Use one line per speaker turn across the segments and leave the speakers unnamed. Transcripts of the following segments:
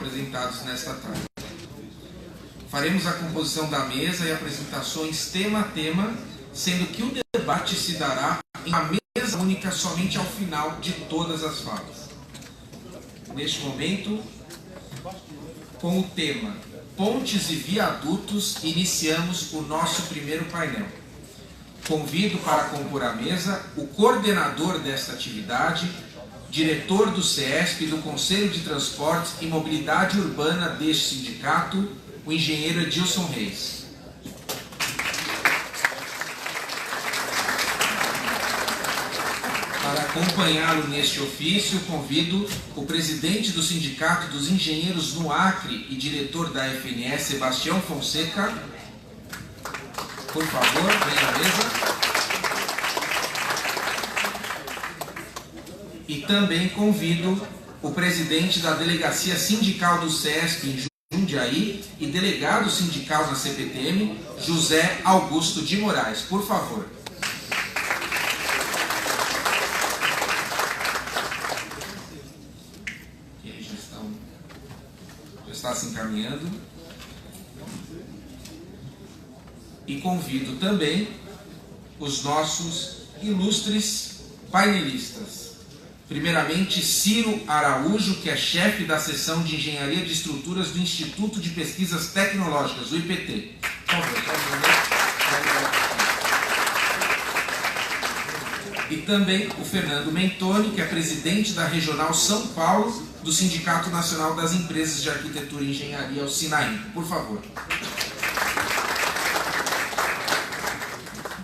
apresentados nesta tarde. Faremos a composição da mesa e apresentações tema a tema, sendo que o debate se dará em uma mesa única somente ao final de todas as falas. Neste momento, com o tema Pontes e Viadutos, iniciamos o nosso primeiro painel. Convido para compor a mesa o coordenador desta atividade, diretor do CESP e do Conselho de Transportes e Mobilidade Urbana deste sindicato, o engenheiro Edilson Reis. Para acompanhá-lo neste ofício, convido o presidente do Sindicato dos Engenheiros no Acre e diretor da FNE, Sebastião Fonseca. Por favor, venha à mesa. E também convido o presidente da Delegacia Sindical do CESP em Jundiaí e delegado sindical na CPTM, José Augusto de Moraes. Por favor. Já está se encaminhando. E convido também os nossos ilustres painelistas. Primeiramente, Ciro Araújo, que é chefe da seção de Engenharia de Estruturas do Instituto de Pesquisas Tecnológicas, o IPT. Por favor, E também o Fernando Mentoni, que é presidente da Regional São Paulo do Sindicato Nacional das Empresas de Arquitetura e Engenharia, o SINAEM. Por favor.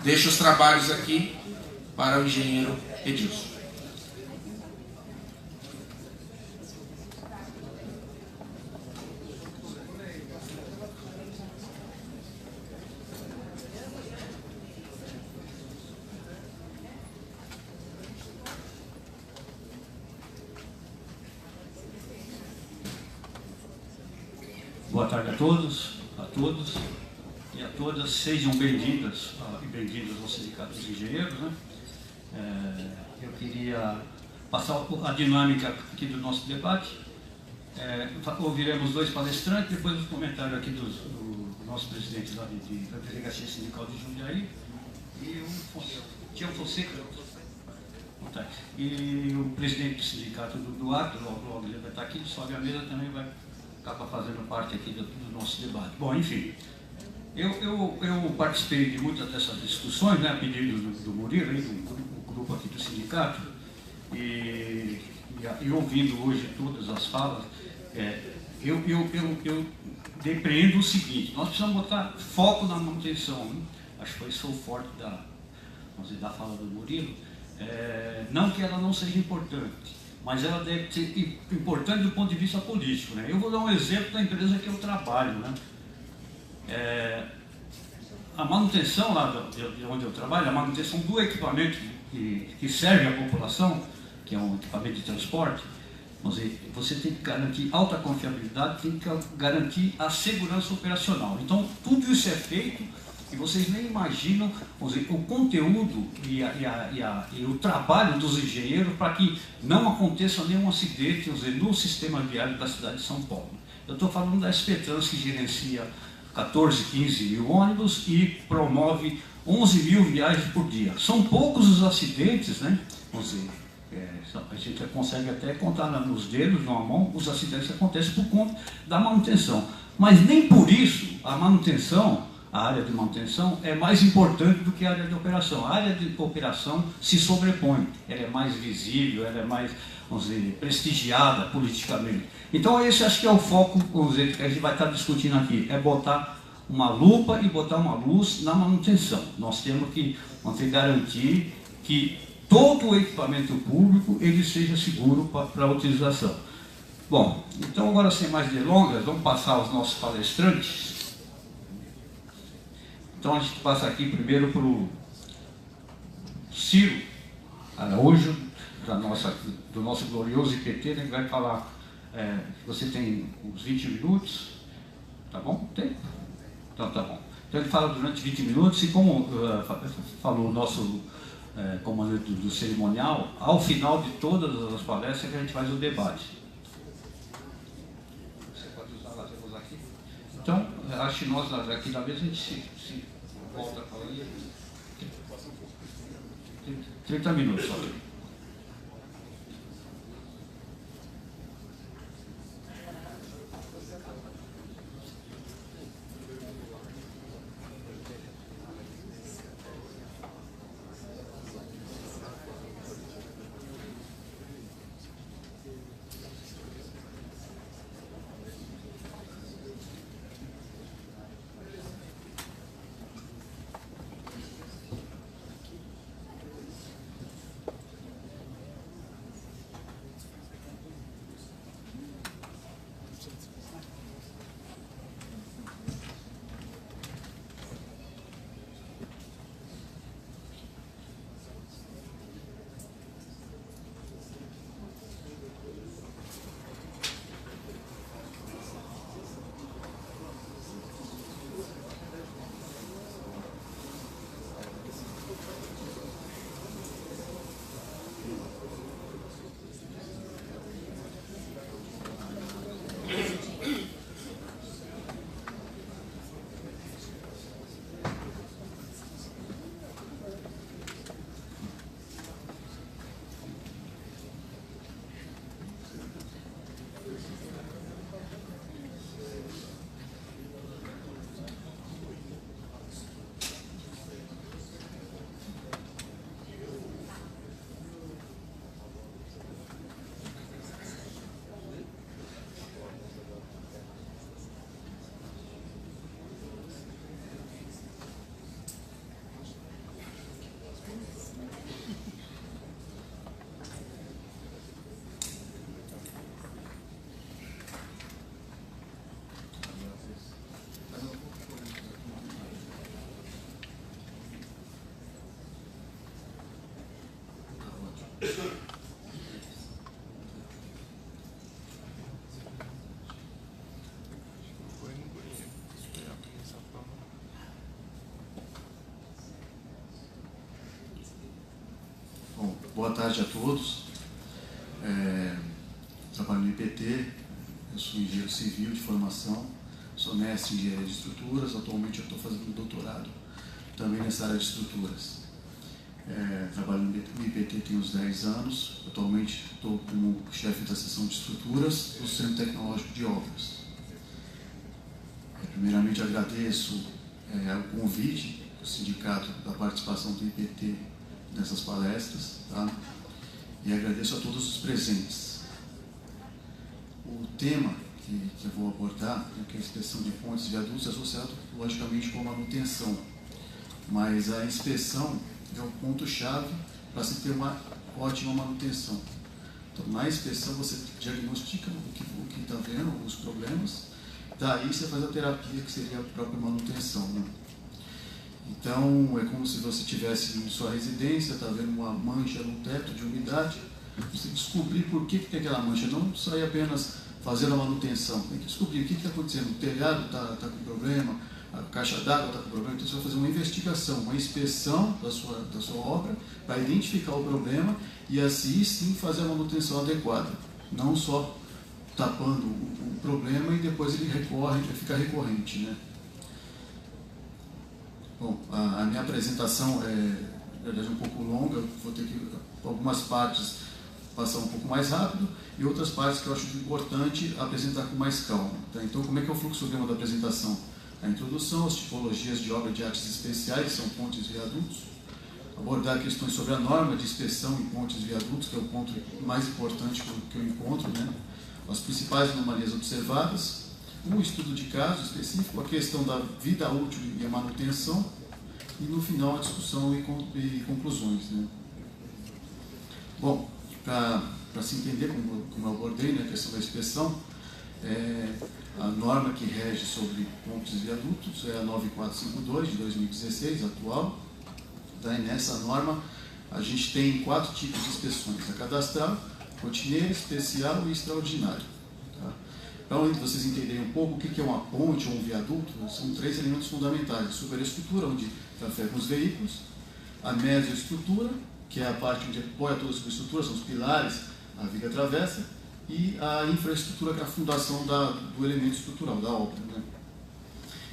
Deixo os trabalhos aqui para o engenheiro Edilson.
Boa tarde a todos e a todas. Sejam bem-vindas e bem-vindos ao Sindicato dos Engenheiros, né? Eu queria passar a dinâmica aqui do nosso debate. Ouviremos dois palestrantes, depois os comentários aqui do nosso presidente da Delegacia Sindical de Jundiaí e o Tião Fonseca. E o presidente do Sindicato do Acre, logo ele vai estar aqui, sobe a mesa, também vai acaba fazendo parte aqui do nosso debate. Bom, enfim, eu participei de muitas dessas discussões, né, a pedido do Murilo, do grupo aqui do sindicato, e ouvindo hoje todas as falas, eu depreendo o seguinte: nós precisamos botar foco na manutenção, né? Acho que foi isso o forte da fala do Murilo, não que ela não seja importante, mas ela deve ser importante do ponto de vista político, né? Eu vou dar um exemplo da empresa que eu trabalho, né? A manutenção lá de onde eu trabalho, a manutenção do equipamento que serve à população, que é um equipamento de transporte, você tem que garantir alta confiabilidade, tem que garantir a segurança operacional. Então, tudo isso é feito e vocês nem imaginam o conteúdo e o trabalho dos engenheiros para que não aconteça nenhum acidente no sistema viário da cidade de São Paulo. Eu estou falando da SP Trans, que gerencia 14, 15 mil ônibus e promove 11 mil viagens por dia. São poucos os acidentes, né? A gente consegue até contar nos dedos, numa mão, os acidentes que acontecem por conta da manutenção. Mas nem por isso a área de manutenção é mais importante do que a área de operação. A área de operação se sobrepõe, ela é mais visível, ela é mais, prestigiada politicamente. Então esse acho que é o foco, que a gente vai estar discutindo aqui, é botar uma lupa e botar uma luz na manutenção. Nós temos que garantir que todo o equipamento público ele seja seguro para a utilização. Bom, então agora sem mais delongas, vamos passar aos nossos palestrantes. Então a gente passa aqui primeiro para o Ciro Araújo, do nosso glorioso IPT, né, que vai falar. Você tem uns 20 minutos, tá bom? Tem? Então tá bom. Então ele fala durante 20 minutos e como falou o nosso comandante do cerimonial, ao final de todas as palestras que a gente faz o debate. acho que nós aqui da mesa a gente se volta a falar. 30 minutos só.
Bom, boa tarde a todos. Trabalho no IPT, eu sou engenheiro civil de formação, sou mestre em engenharia de estruturas, atualmente eu estou fazendo um doutorado também nessa área de estruturas. Trabalho no IPT tem uns 10 anos, atualmente estou como chefe da seção de estruturas do Centro Tecnológico de Obras. Primeiramente agradeço o convite do sindicato da participação do IPT nessas palestras, tá? E agradeço a todos os presentes. O tema que eu vou abordar, que é a inspeção de pontes e viadutos, é associado logicamente com a manutenção, mas a inspeção é o ponto-chave para se ter uma ótima manutenção. Então, na inspeção você diagnostica o que está vendo, os problemas, daí você faz a terapia, que seria a própria manutenção, né? Então, é como se você estivesse em sua residência, está vendo uma mancha no teto de umidade, você descobrir por que tem aquela mancha, não sair apenas fazendo a manutenção, tem que descobrir o que está acontecendo, o telhado está com problema, a caixa d'água está com problema, então você vai fazer uma investigação, uma inspeção da sua obra, para identificar o problema e assim sim fazer a manutenção adequada, não só tapando o problema e depois ele fica recorrente, né? Bom, a minha apresentação na verdade, um pouco longa, eu vou ter que, algumas partes, passar um pouco mais rápido e outras partes que eu acho importante apresentar com mais calma. Tá? Então, como é que é o fluxograma da apresentação? A introdução, as tipologias de obra de artes especiais, que são pontes e viadutos, abordar questões sobre a norma de inspeção em pontes e viadutos, que é o ponto mais importante que eu encontro, né? As principais anomalias observadas, um estudo de caso específico, a questão da vida útil e a manutenção, e no final a discussão e conclusões, né? Bom, para se entender como eu abordei, né, a questão da inspeção, a norma que rege sobre pontes e viadutos é a 9452 de 2016, atual. Daí nessa norma a gente tem 4 tipos de inspeções: a cadastral, rotineira, especial e extraordinária. Tá? Para vocês entenderem um pouco o que é uma ponte ou um viaduto, são 3 elementos fundamentais: a superestrutura, onde trafegam os veículos; a mesoestrutura, que é a parte onde apoia toda a superestrutura, são os pilares, a viga travessa; e a infraestrutura, que é a fundação do elemento estrutural, da obra, né?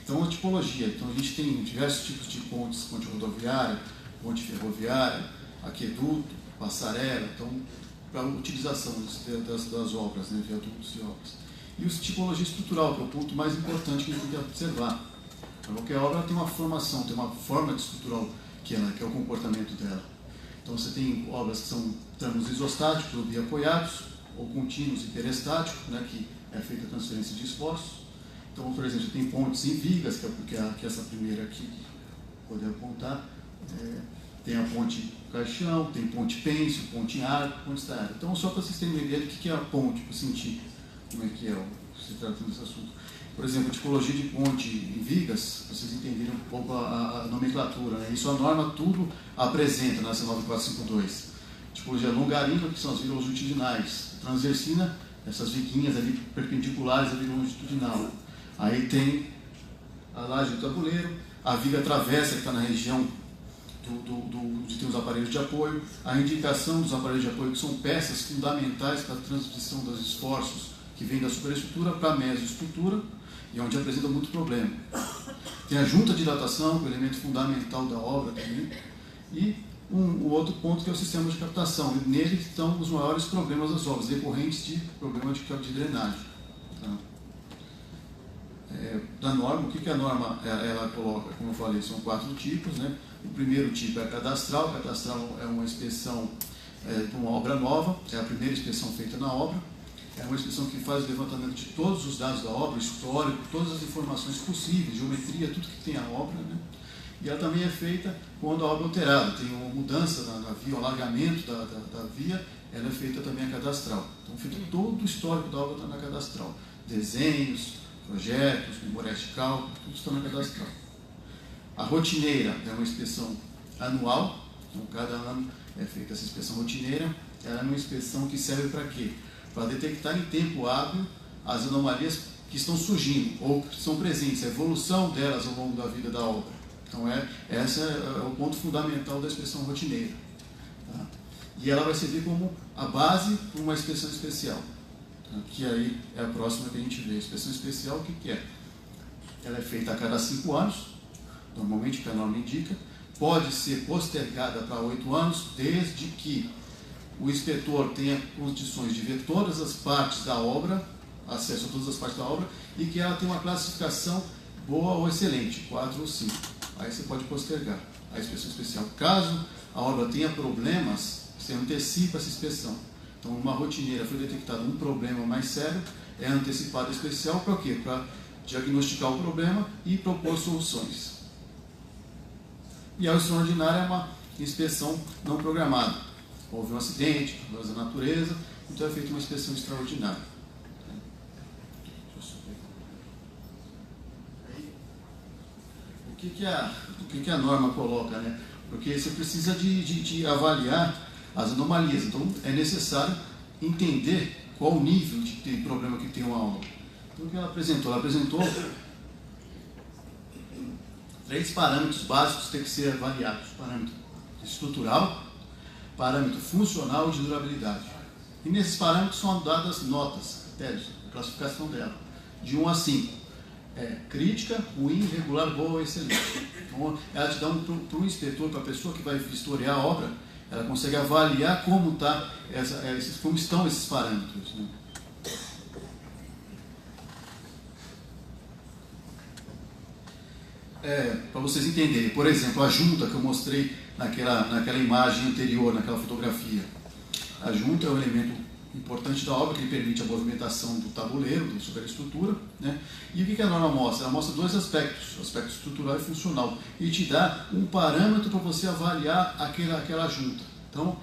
Então, a tipologia. Então, a gente tem diversos tipos de pontes, ponte rodoviária, ponte ferroviária, aqueduto, passarela, então, para a utilização das obras, né, viadutos e obras. E a tipologia estrutural, que é o ponto mais importante que a gente tem que observar. Qualquer obra tem uma formação, tem uma forma de estrutural que é o comportamento dela. Então, você tem obras que são tramos isostáticos ou biapoiados, ou contínuos e perestáticos, né, que é feita a transferência de esforços. Então, por exemplo, tem pontes em vigas, que é essa primeira aqui, poder apontar. Tem a ponte caixão, tem ponte pêncil, ponte em arco, ponte estaiada. Então, só para vocês terem uma ideia do que é a ponte, para sentir como é que se tratando desse assunto. Por exemplo, a tipologia de ponte em vigas, vocês entenderam um pouco a nomenclatura, né? Isso a norma tudo apresenta nessa 9452. Tipologia longarínea, que são as vigas longitudinais. Transversina, essas viguinhas ali perpendiculares à viga longitudinal. Aí tem a laje do tabuleiro, a viga travessa, que está na região de ter os aparelhos de apoio, a indicação dos aparelhos de apoio, que são peças fundamentais para a transmissão dos esforços que vem da superestrutura para a mesoestrutura, e onde apresenta muito problema. Tem a junta de datação, que é o elemento fundamental da obra também, e o outro ponto que é o sistema de captação. E nele estão os maiores problemas das obras, decorrentes de problema de drenagem. Tá? Da norma, o que a norma ela coloca? Como eu falei, são 4 tipos, né? O primeiro tipo é cadastral. Cadastral é uma inspeção de uma obra nova, é a primeira inspeção feita na obra. É uma inspeção que faz o levantamento de todos os dados da obra, histórico, todas as informações possíveis, geometria, tudo que tem a obra, né? E ela também é feita quando a obra é alterada, tem uma mudança na via, o alargamento da via, ela é feita também a cadastral. Então, feito todo o histórico da obra está na cadastral. Desenhos, projetos, memoriais de cálculo, tudo está na cadastral. A rotineira é uma inspeção anual, então cada ano é feita essa inspeção rotineira. Ela é uma inspeção que serve para quê? Para detectar em tempo hábil as anomalias que estão surgindo ou que estão presentes, a evolução delas ao longo da vida da obra. Então, esse é o ponto fundamental da inspeção rotineira. Tá? E ela vai servir como a base para uma inspeção especial, tá? Que aí é a próxima que a gente vê. A inspeção especial, o que é? Ela é feita a cada 5 anos, normalmente, que a norma indica, pode ser postergada para 8 anos, desde que o inspetor tenha condições de ver todas as partes da obra, acesso a todas as partes da obra, e que ela tenha uma classificação boa ou excelente, 4 ou 5. Aí você pode postergar a inspeção especial. Caso a obra tenha problemas, você antecipa essa inspeção. Então, numa rotineira foi detectado um problema mais sério, é antecipada a especial para o quê? Para diagnosticar o problema e propor soluções. E a extraordinária é uma inspeção não programada. Houve um acidente, coisa da natureza, então é feita uma inspeção extraordinária. O que a norma coloca, né? Porque você precisa de avaliar as anomalias, então é necessário entender qual o nível de problema que tem uma obra. Então, o que ela apresentou? Ela apresentou 3 parâmetros básicos que têm que ser avaliados: parâmetro estrutural, parâmetro funcional e de durabilidade. E nesses parâmetros são dadas notas, critérios, a classificação dela, de 1 a 5. Crítica, ruim, regular, boa ou excelente. Então, ela te dá para o inspetor, para a pessoa que vai vistoriar a obra, ela consegue avaliar como, como estão esses parâmetros, né? Para vocês entenderem, por exemplo, a junta que eu mostrei naquela imagem anterior, naquela fotografia. A junta é um elemento importante da obra que permite a movimentação do tabuleiro, da superestrutura, né? E o que a norma mostra? Ela mostra 2 aspectos, o aspecto estrutural e funcional, e te dá um parâmetro para você avaliar aquela junta. Então,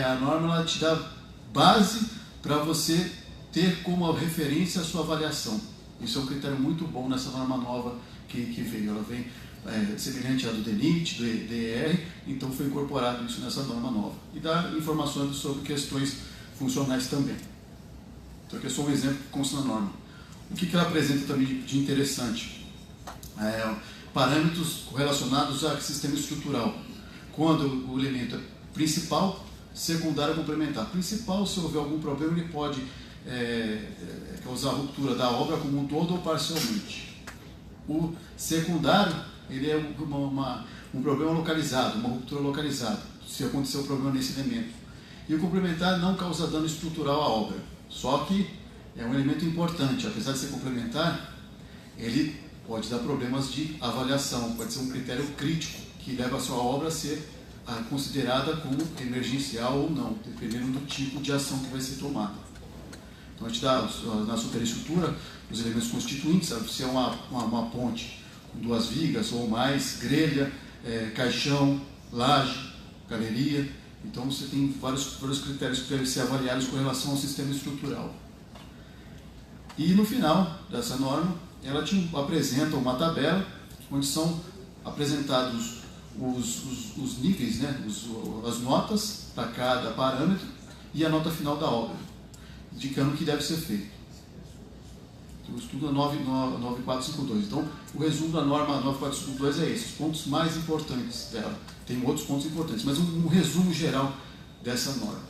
a norma ela te dá base para você ter como referência a sua avaliação. Isso é um critério muito bom nessa norma nova que veio. Ela vem semelhante à do DENIT, do DER, então foi incorporado isso nessa norma nova. E dá informações sobre questões funcionais também. Então aqui é só um exemplo que consta na norma. O que ela apresenta também de interessante? Parâmetros relacionados ao sistema estrutural. Quando o elemento é principal, secundário ou complementar. Principal, se houver algum problema, ele pode causar ruptura da obra como um todo ou parcialmente. O secundário, ele é um problema localizado, uma ruptura localizada, se acontecer um problema nesse elemento. E o complementar não causa dano estrutural à obra, só que é um elemento importante, apesar de ser complementar, ele pode dar problemas de avaliação, pode ser um critério crítico que leva a sua obra a ser considerada como emergencial ou não, dependendo do tipo de ação que vai ser tomada. Então a gente dá na superestrutura os elementos constituintes, se é uma ponte com 2 vigas ou mais, grelha, caixão, laje, galeria. Então você tem vários critérios que devem ser avaliados com relação ao sistema estrutural. E no final dessa norma, ela apresenta uma tabela onde são apresentados os níveis, né, as notas para cada parâmetro e a nota final da obra, indicando o que deve ser feito. Então, o estudo é 9452. Então, o resumo da norma 9452 é esse, os pontos mais importantes dela. Tem outros pontos importantes, mas um resumo geral dessa norma.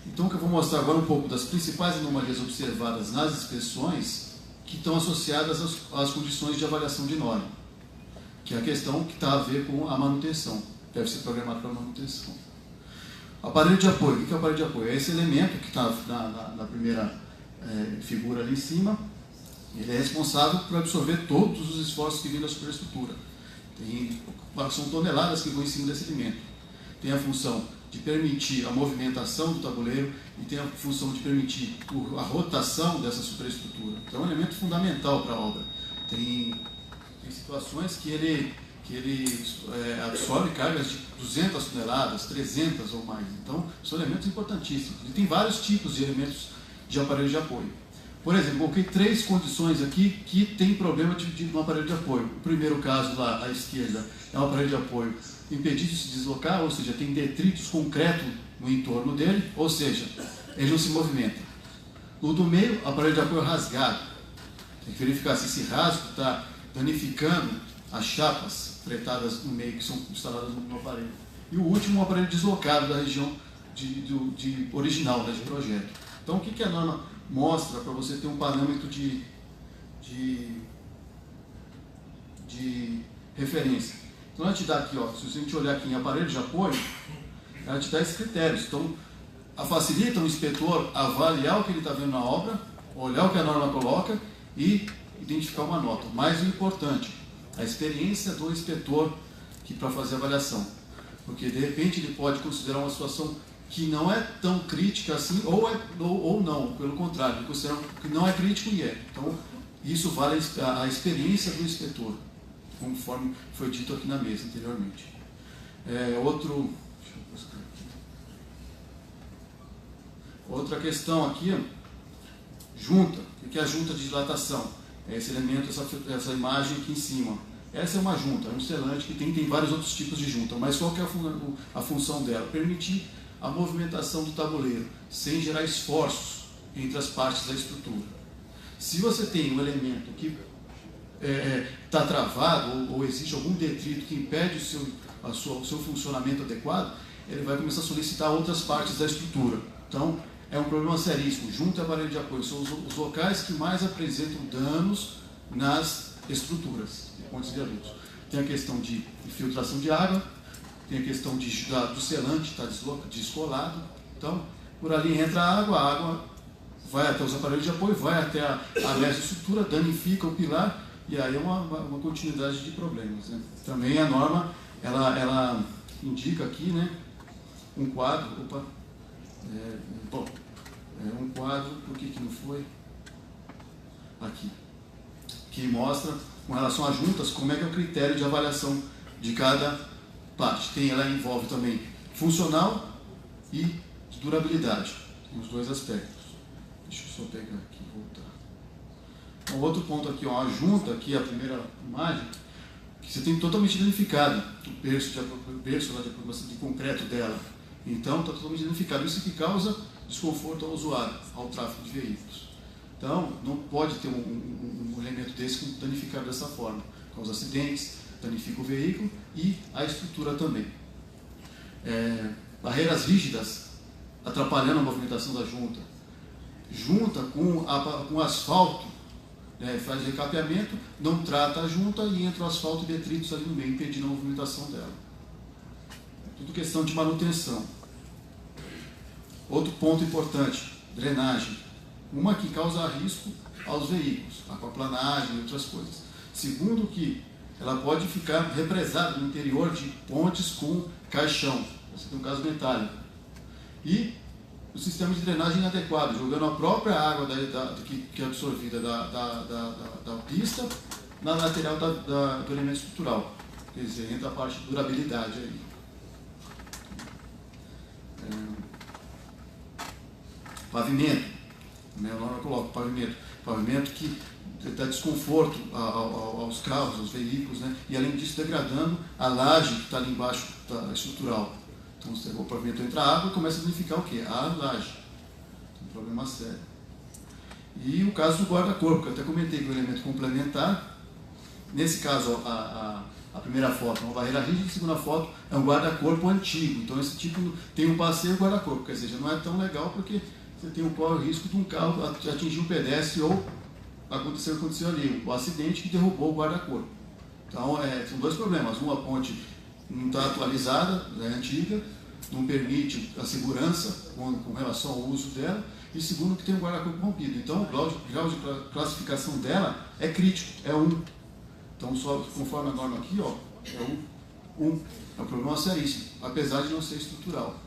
Então, o que eu vou mostrar agora um pouco das principais anomalias observadas nas inspeções que estão associadas às condições de avaliação de norma, que é a questão que está a ver com a manutenção, deve ser programado para manutenção. Aparelho de apoio, o que é o aparelho de apoio? É esse elemento que está na primeira figura ali em cima, ele é responsável por absorver todos os esforços que vêm da superestrutura. São toneladas que vão em cima desse elemento. Tem a função de permitir a movimentação do tabuleiro e tem a função de permitir a rotação dessa superestrutura. Então é um elemento fundamental para a obra. Tem situações que ele absorve cargas de 200 toneladas, 300 ou mais. Então são elementos importantíssimos. E tem vários tipos de elementos de aparelho de apoio. Por exemplo, coloquei 3 condições aqui que tem problema no aparelho de apoio. O primeiro caso lá à esquerda é um aparelho de apoio impedido de se deslocar, ou seja, tem detritos concreto no entorno dele, ou seja, ele não se movimenta. O do meio, aparelho de apoio rasgado. Tem que verificar se esse rasgo está danificando as chapas fretadas no meio que são instaladas no aparelho. E o último, um aparelho deslocado da região original, né, de projeto. Então, o que a norma mostra para você ter um parâmetro de referência? Então, ela te dá aqui, ó, se a gente olhar aqui em aparelho de apoio, ela te dá esses critérios. Então, facilita o inspetor avaliar o que ele está vendo na obra, olhar o que a norma coloca e identificar uma nota. Mais importante, a experiência do inspetor para fazer a avaliação. Porque, de repente, ele pode considerar uma situação que não é tão crítica assim, ou não, pelo contrário, ele considera que não é crítico e é. Então, isso vale a experiência do inspetor, conforme foi dito aqui na mesa anteriormente. Outra questão aqui, junta. O que é a junta de dilatação? É esse elemento, essa imagem aqui em cima. Essa é uma junta, é um selante que tem vários outros tipos de junta, mas qual que é a função dela? Permitir a movimentação do tabuleiro, sem gerar esforços entre as partes da estrutura. Se você tem um elemento que está travado ou existe algum detrito que impede o seu funcionamento adequado, ele vai começar a solicitar outras partes da estrutura. Então, é um problema seríssimo. Junto ao aparelho de apoio, são os locais que mais apresentam danos nas estruturas de pontes de viadutos. Tem a questão de infiltração de água, tem a questão do selante estar descolado. Então, por ali entra a água vai até os aparelhos de apoio, vai até a leste da estrutura, danifica o pilar, e aí é uma continuidade de problemas, né? Também a norma, ela indica aqui, né, um quadro, um quadro, por que não foi? Aqui, que mostra, com relação às juntas, como é que é o critério de avaliação de cada parte. Ela envolve também funcional e de durabilidade, tem os dois aspectos. Deixa eu só pegar aqui e voltar. Outro ponto aqui, ó, a junta, aqui a primeira imagem, que você tem totalmente danificada, o berço de concreto dela. Então, está totalmente danificado. Isso que causa desconforto ao usuário, ao tráfego de veículos. Então, não pode ter um elemento desse danificado dessa forma. Causa acidentes, danifica o veículo e a estrutura também. Barreiras rígidas, atrapalhando a movimentação da junta. Junta com asfalto, faz recapeamento, não trata a junta e entra o asfalto e detritos ali no meio, impedindo a movimentação dela. Tudo questão de manutenção. Outro ponto importante, drenagem. Uma que causa risco aos veículos, aquaplanagem e outras coisas. Segundo, que ela pode ficar represada no interior de pontes com caixão. Você tem um caso metálico. E o sistema de drenagem inadequado, jogando a própria água que é absorvida da pista na lateral do elemento estrutural. Quer dizer, entra a parte de durabilidade aí. Pavimento. A minha norma coloca pavimento. Pavimento que dá desconforto aos carros, aos veículos, né? E além disso degradando a laje que está ali embaixo estrutural. Então o pavimento entra a água e começa a danificar o quê? A laje. Um problema sério. E o caso do guarda-corpo, que eu até comentei que é um elemento complementar. Nesse caso, a primeira foto é uma barreira rígida, a segunda foto é um guarda-corpo antigo. Então esse tipo tem um passeio guarda-corpo, quer dizer, já não é tão legal porque você tem o risco de um carro atingir um pedestre ou aconteceu ali, o acidente que derrubou o guarda-corpo. Então são dois problemas. Uma, a ponte não está atualizada, é antiga, não permite a segurança com relação ao uso dela, e segundo, que tem um guarda-corpo rompido. Então o grau de classificação dela é crítico, é 1. Então, só conforme a norma aqui, ó, é 1. É um problema seríssimo, apesar de não ser estrutural.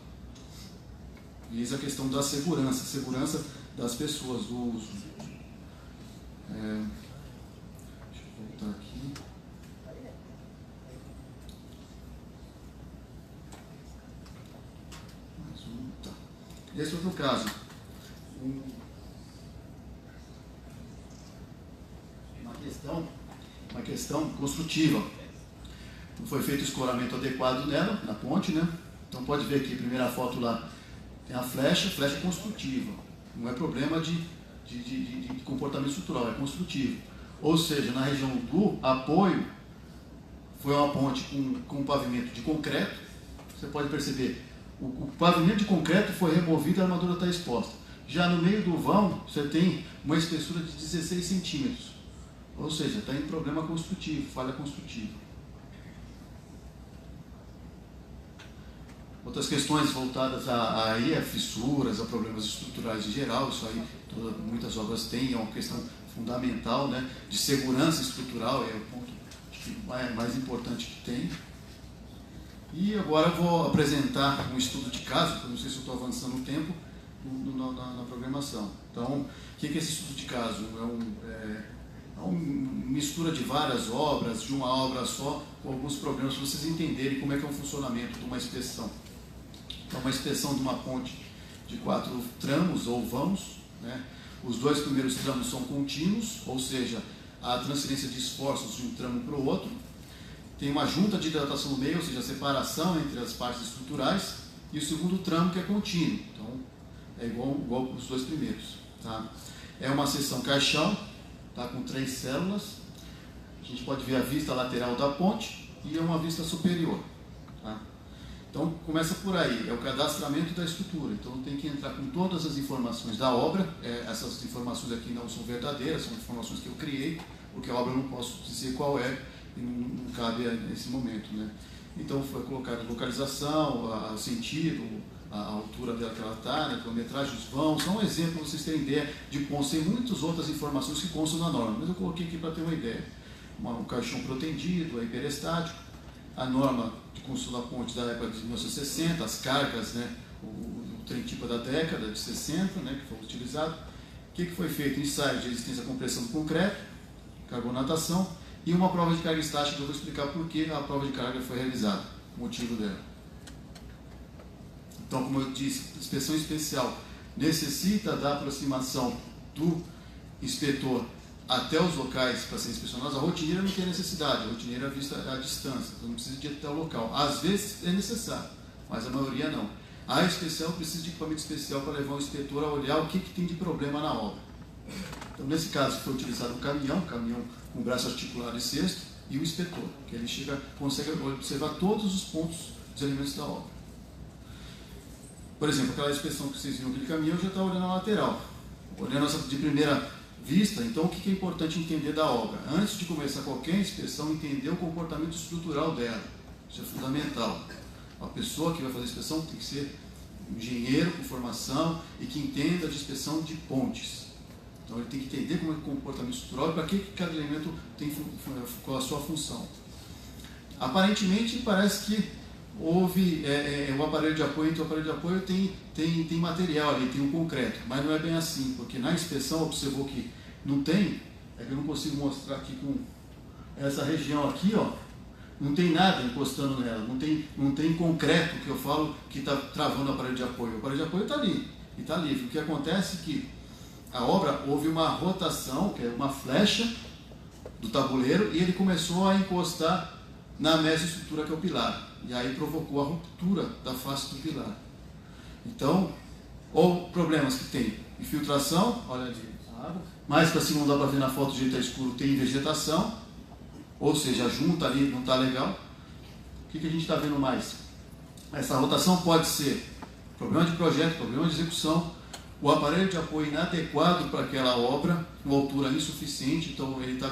Visa a questão da segurança das pessoas, do uso. Deixa eu voltar aqui. Mais um, tá. Esse é outro caso. Uma questão construtiva. Não foi feito o escoramento adequado nela, na ponte, né? Então pode ver aqui, a primeira foto lá, tem a flecha construtiva. Não é problema de comportamento estrutural, é construtivo. Ou seja, na região do apoio, foi uma ponte com pavimento de concreto. Você pode perceber, o pavimento de concreto foi removido e a armadura está exposta. Já no meio do vão, você tem uma espessura de 16 centímetros. Ou seja, está em problema construtivo, falha construtiva. Outras questões voltadas a fissuras, a problemas estruturais em geral, isso aí muitas obras têm, é uma questão fundamental, né, de segurança estrutural, é o ponto mais importante que tem. E agora eu vou apresentar um estudo de caso, que eu não sei se eu estou avançando o tempo na programação. Então, o que é esse estudo de caso? É uma mistura de várias obras, de uma obra só, com alguns problemas, para vocês entenderem como é que é o funcionamento de uma inspeção. Então, uma inspeção de uma ponte de 4 tramos ou vãos, né? Os 2 primeiros tramos são contínuos, ou seja, a transferência de esforços de um tramo para o outro. Tem uma junta de hidratação no meio, ou seja, a separação entre as partes estruturais, e o segundo tramo que é contínuo. Então, é igual os 2 primeiros. Tá? É uma seção caixão, tá, com 3 células. A gente pode ver a vista lateral da ponte e é uma vista superior. Tá? Então, começa por aí, é o cadastramento da estrutura. Então, tem que entrar com todas as informações da obra. Essas informações aqui não são verdadeiras, são informações que eu criei, porque a obra eu não posso dizer qual é, e não cabe nesse momento. Né? Então, foi colocada a localização, o sentido, a altura dela que ela está, né, a quilometragem, os vãos. São um exemplo para vocês terem ideia de pontos. Tem muitas outras informações que constam na norma, mas eu coloquei aqui para ter uma ideia. Um caixão protendido, hiperestático, a norma de construção da ponte da época de 1960, as cargas, né, o trem tipo da década de 60, né, que foi utilizado. O que foi feito? Ensaio de resistência à compressão do concreto, carbonatação e uma prova de carga estática, que eu vou explicar por que a prova de carga foi realizada, o motivo dela. Então, como eu disse, inspeção especial necessita da aproximação do inspetor até os locais para serem inspecionados. A rotineira não tem necessidade, a rotineira é vista à distância, então não precisa de ir até o local. Às vezes é necessário, mas a maioria não. A especial precisa de equipamento especial para levar o inspetor a olhar o que tem de problema na obra. Então, nesse caso, foi utilizado um caminhão com braço articulado e cesto, e o inspetor, que ele consegue observar todos os pontos dos elementos da obra. Por exemplo, aquela inspeção que vocês viram, aquele caminhão já está olhando a lateral. Olhando essa de primeira vista, então o que é importante entender da obra? Antes de começar qualquer inspeção, entender o comportamento estrutural dela. Isso é fundamental. A pessoa que vai fazer a inspeção tem que ser um engenheiro com formação e que entenda de inspeção de pontes. Então ele tem que entender como é o comportamento estrutural e para que cada elemento tem qual a sua função. Aparentemente parece que houve o aparelho de apoio, entre o aparelho de apoio tem material ali, tem um concreto, mas não é bem assim, porque na inspeção observou que não tem, é que eu não consigo mostrar aqui com essa região aqui, ó, não tem nada encostando nela, não tem concreto que eu falo que está travando o aparelho de apoio. O aparelho de apoio está ali, e está livre. O que acontece é que a obra houve uma rotação, que é uma flecha do tabuleiro, e ele começou a encostar na mesoestrutura que é o pilar. E aí provocou a ruptura da face do pilar. Então, ou problemas que tem infiltração, olha ali, a água. Mais para cima não dá para ver na foto, do jeito está escuro, tem vegetação, ou seja, a junta ali não está legal. O que a gente está vendo mais? Essa rotação pode ser problema de projeto, problema de execução, o aparelho de apoio inadequado para aquela obra, com altura insuficiente, então ele está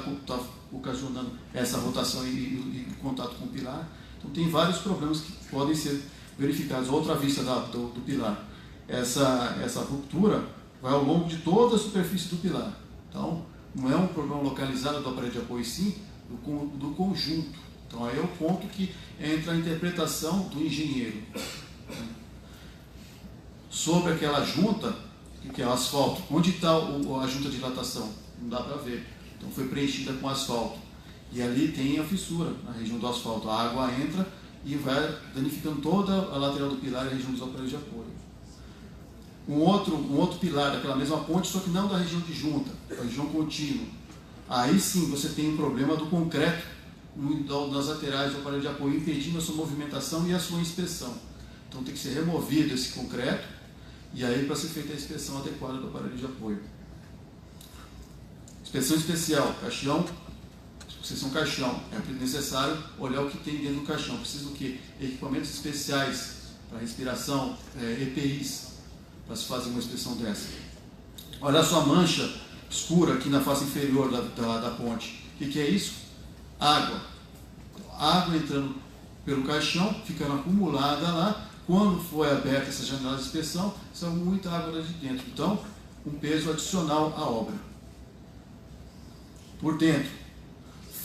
ocasionando essa rotação e contato com o pilar. Então tem vários problemas que podem ser verificados. Outra vista do pilar. Essa ruptura vai ao longo de toda a superfície do pilar. Então não é um problema localizado do aparelho de apoio, sim do conjunto. Então aí é o ponto que entra a interpretação do engenheiro. Sobre aquela junta, que é o asfalto, onde está a junta de dilatação? Não dá para ver. Então foi preenchida com asfalto. E ali tem a fissura na região do asfalto. A água entra e vai danificando toda a lateral do pilar e a região dos aparelhos de apoio. Um outro pilar daquela mesma ponte, só que não da região de junta, da região contínua. Aí sim você tem um problema do concreto nas laterais do aparelho de apoio, impedindo a sua movimentação e a sua inspeção. Então tem que ser removido esse concreto e aí para ser feita a inspeção adequada do aparelho de apoio. Inspeção especial, caixão, inspeção caixão. É necessário olhar o que tem dentro do caixão. Precisa do quê? Equipamentos especiais para respiração, EPIs, para se fazer uma inspeção dessa. Olha só a mancha escura aqui na face inferior da ponte. O que é isso? Água. Água entrando pelo caixão, ficando acumulada lá. Quando foi aberta essa janela de inspeção, saiu muita água lá de dentro. Então, um peso adicional à obra. Por dentro,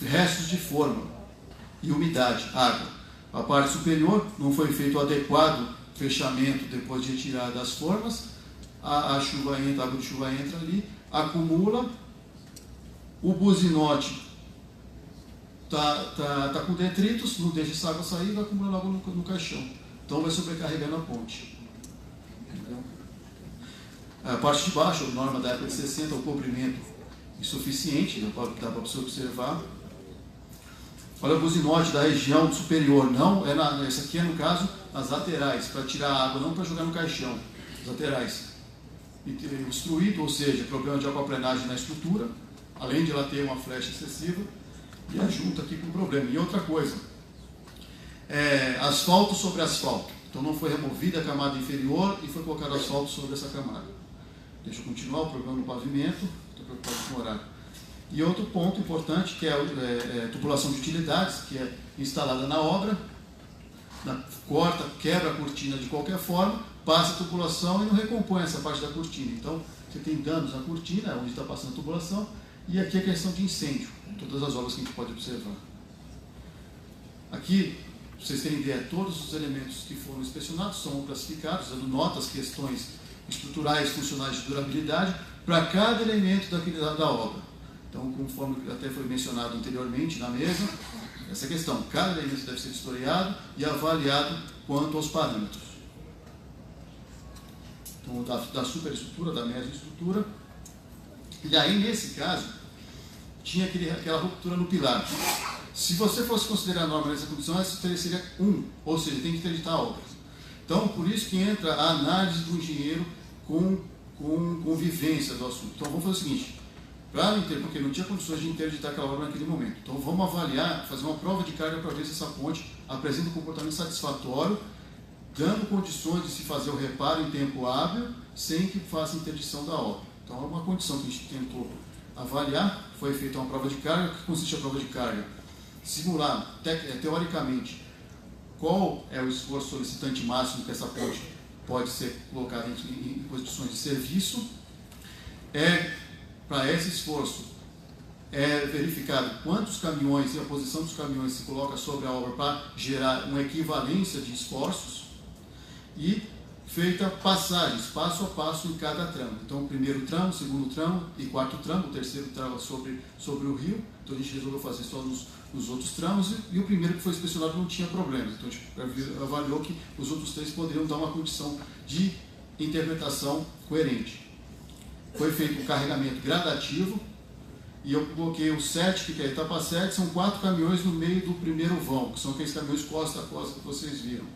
restos de forma e umidade, água. A parte superior não foi feito o adequado fechamento depois de retirar das formas. A chuva entra, a água de chuva entra ali, acumula. O buzinote tá com detritos, não deixa essa água sair, vai acumulando água no caixão. Então vai sobrecarregando a ponte. Entendeu? A parte de baixo, a norma da época de 60, o cobrimento insuficiente, dá para você observar. Olha o buzinote da região superior, não, esse aqui é no caso as laterais, para tirar a água, não para jogar no caixão, as laterais. Obstruído, ou seja, problema de aquaplanagem na estrutura, além de ela ter uma flecha excessiva, e a junta aqui com problema. E outra coisa, asfalto sobre asfalto. Então não foi removida a camada inferior e foi colocado asfalto sobre essa camada. Deixa eu continuar o problema no pavimento, estou preocupado com o horário. E outro ponto importante, que é a tubulação de utilidades, que é instalada na obra, corta, quebra a cortina de qualquer forma, passa a tubulação e não recompõe essa parte da cortina. Então, você tem danos na cortina, onde está passando a tubulação, e aqui a questão de incêndio, todas as obras que a gente pode observar. Aqui, para vocês terem ideia, todos os elementos que foram inspecionados são classificados, dando notas, questões estruturais, funcionais de durabilidade, para cada elemento da obra. Então, conforme até foi mencionado anteriormente na mesa, essa questão, cada elemento deve ser historiado e avaliado quanto aos parâmetros. Então, da superestrutura, da mesoestrutura. E aí, nesse caso, tinha aquela ruptura no pilar. Se você fosse considerar a norma nessa condição, essa seria 1, ou seja, tem que interditar a obra. Então, por isso que entra a análise do engenheiro com vivência do assunto. Então, vamos fazer o seguinte. Porque não tinha condições de interditar aquela obra naquele momento. Então vamos avaliar, fazer uma prova de carga para ver se essa ponte apresenta um comportamento satisfatório, dando condições de se fazer o reparo em tempo hábil, sem que faça interdição da obra. Então é uma condição que a gente tentou avaliar, foi feita uma prova de carga. O que consiste a prova de carga? Simular, teoricamente, qual é o esforço solicitante máximo que essa ponte pode ser colocada em condições de serviço. Para esse esforço, é verificado quantos caminhões e a posição dos caminhões se coloca sobre a obra para gerar uma equivalência de esforços e feita passagens, passo a passo em cada tramo. Então, o primeiro tramo, o segundo tramo e quarto tramo, o terceiro tramo sobre o rio. Então, a gente resolveu fazer só nos outros tramos e o primeiro que foi inspecionado não tinha problemas. Então, a gente avaliou que os outros 3 poderiam dar uma condição de interpretação coerente. Foi feito um carregamento gradativo e eu coloquei o 7, que é a etapa 7, são 4 caminhões no meio do primeiro vão, que são aqueles caminhões costa a costa que vocês viram.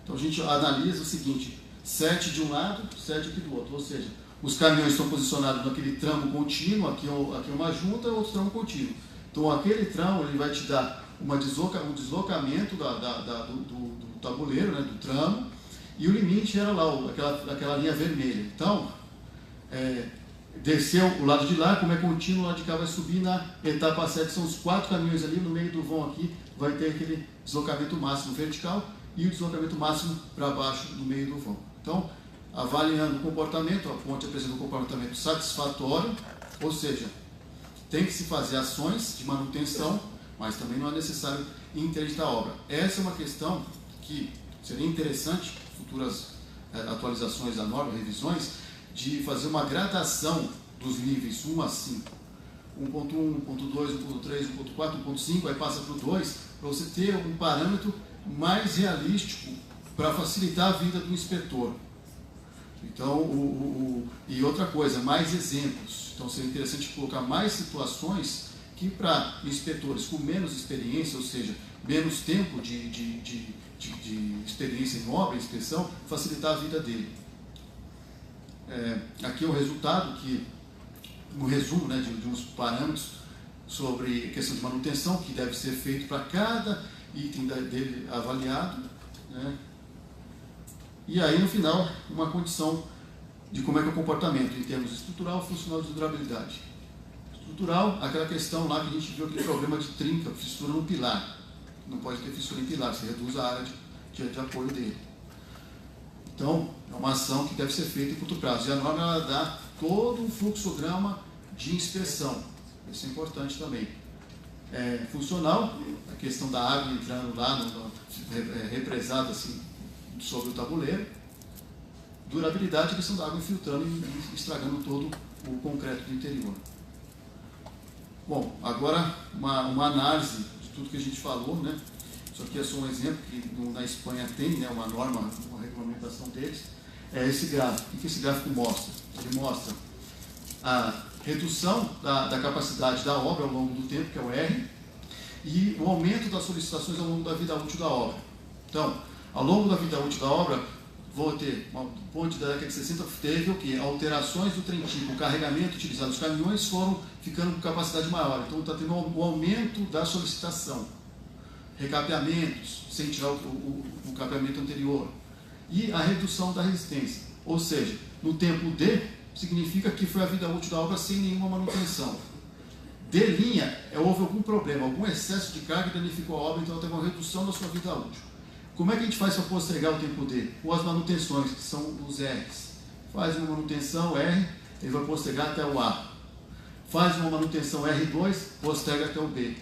Então, a gente analisa o seguinte: 7 de um lado, 7 aqui do outro, ou seja, os caminhões estão posicionados naquele tramo contínuo, aqui é uma junta, outro tramo contínuo. Então, aquele tramo ele vai te dar um deslocamento do tabuleiro, né, do tramo, e o limite era lá, aquela linha vermelha. Então, desceu o lado de lá, como é contínuo, o lado de cá vai subir na etapa 7, são os 4 caminhões ali, no meio do vão aqui, vai ter aquele deslocamento máximo vertical e o deslocamento máximo para baixo no meio do vão. Então, avaliando o comportamento, a ponte apresenta um comportamento satisfatório, ou seja, tem que se fazer ações de manutenção, mas também não é necessário interditar a obra. Essa é uma questão que seria interessante, futuras atualizações da norma, revisões, de fazer uma gradação dos níveis 1 a 5. 1.1, 1.2, 1.3, 1.4, 1.5, aí passa para o 2, para você ter um parâmetro mais realístico para facilitar a vida do inspetor. Então, e outra coisa, mais exemplos. Então, seria interessante colocar mais situações que para inspetores com menos experiência, ou seja, menos tempo de experiência em obra, inspeção, facilitar a vida dele. Aqui é o resultado, um resumo, né, de uns parâmetros sobre questão de manutenção que deve ser feito para cada item dele avaliado, né? E aí no final uma condição de como é que é o comportamento em termos estrutural, funcional e de durabilidade. Estrutural, aquela questão lá que a gente viu, aquele problema de trinca, fissura no pilar. Não pode ter fissura em pilar, você reduz a área de apoio dele. Então, é uma ação que deve ser feita em curto prazo. E a norma ela dá todo um fluxograma de inspeção. Isso é importante também. Funcional, a questão da água entrando lá, represada assim, sobre o tabuleiro. Durabilidade, a questão da água infiltrando e estragando todo o concreto do interior. Bom, agora uma análise de tudo que a gente falou, né? Isso aqui é só um exemplo que na Espanha tem, né, uma norma, uma regulamentação deles. É esse gráfico. O que esse gráfico mostra? Ele mostra a redução da capacidade da obra ao longo do tempo, que é o R, e o aumento das solicitações ao longo da vida útil da obra. Então, ao longo da vida útil da obra, vou ter uma ponte da década de 60, teve o quê? Alterações do trem tipo, o carregamento utilizado, os caminhões foram ficando com capacidade maior, então está tendo um aumento da solicitação, recapeamentos, sem tirar o capeamento anterior, e a redução da resistência, ou seja, no tempo D, significa que foi a vida útil da obra sem nenhuma manutenção. D linha, houve algum problema, algum excesso de carga danificou a obra, então teve uma redução da sua vida útil. Como é que a gente faz para postergar o tempo D? Com as manutenções, que são os R's. Faz uma manutenção R, ele vai postergar até o A. Faz uma manutenção R2, posterga até o B.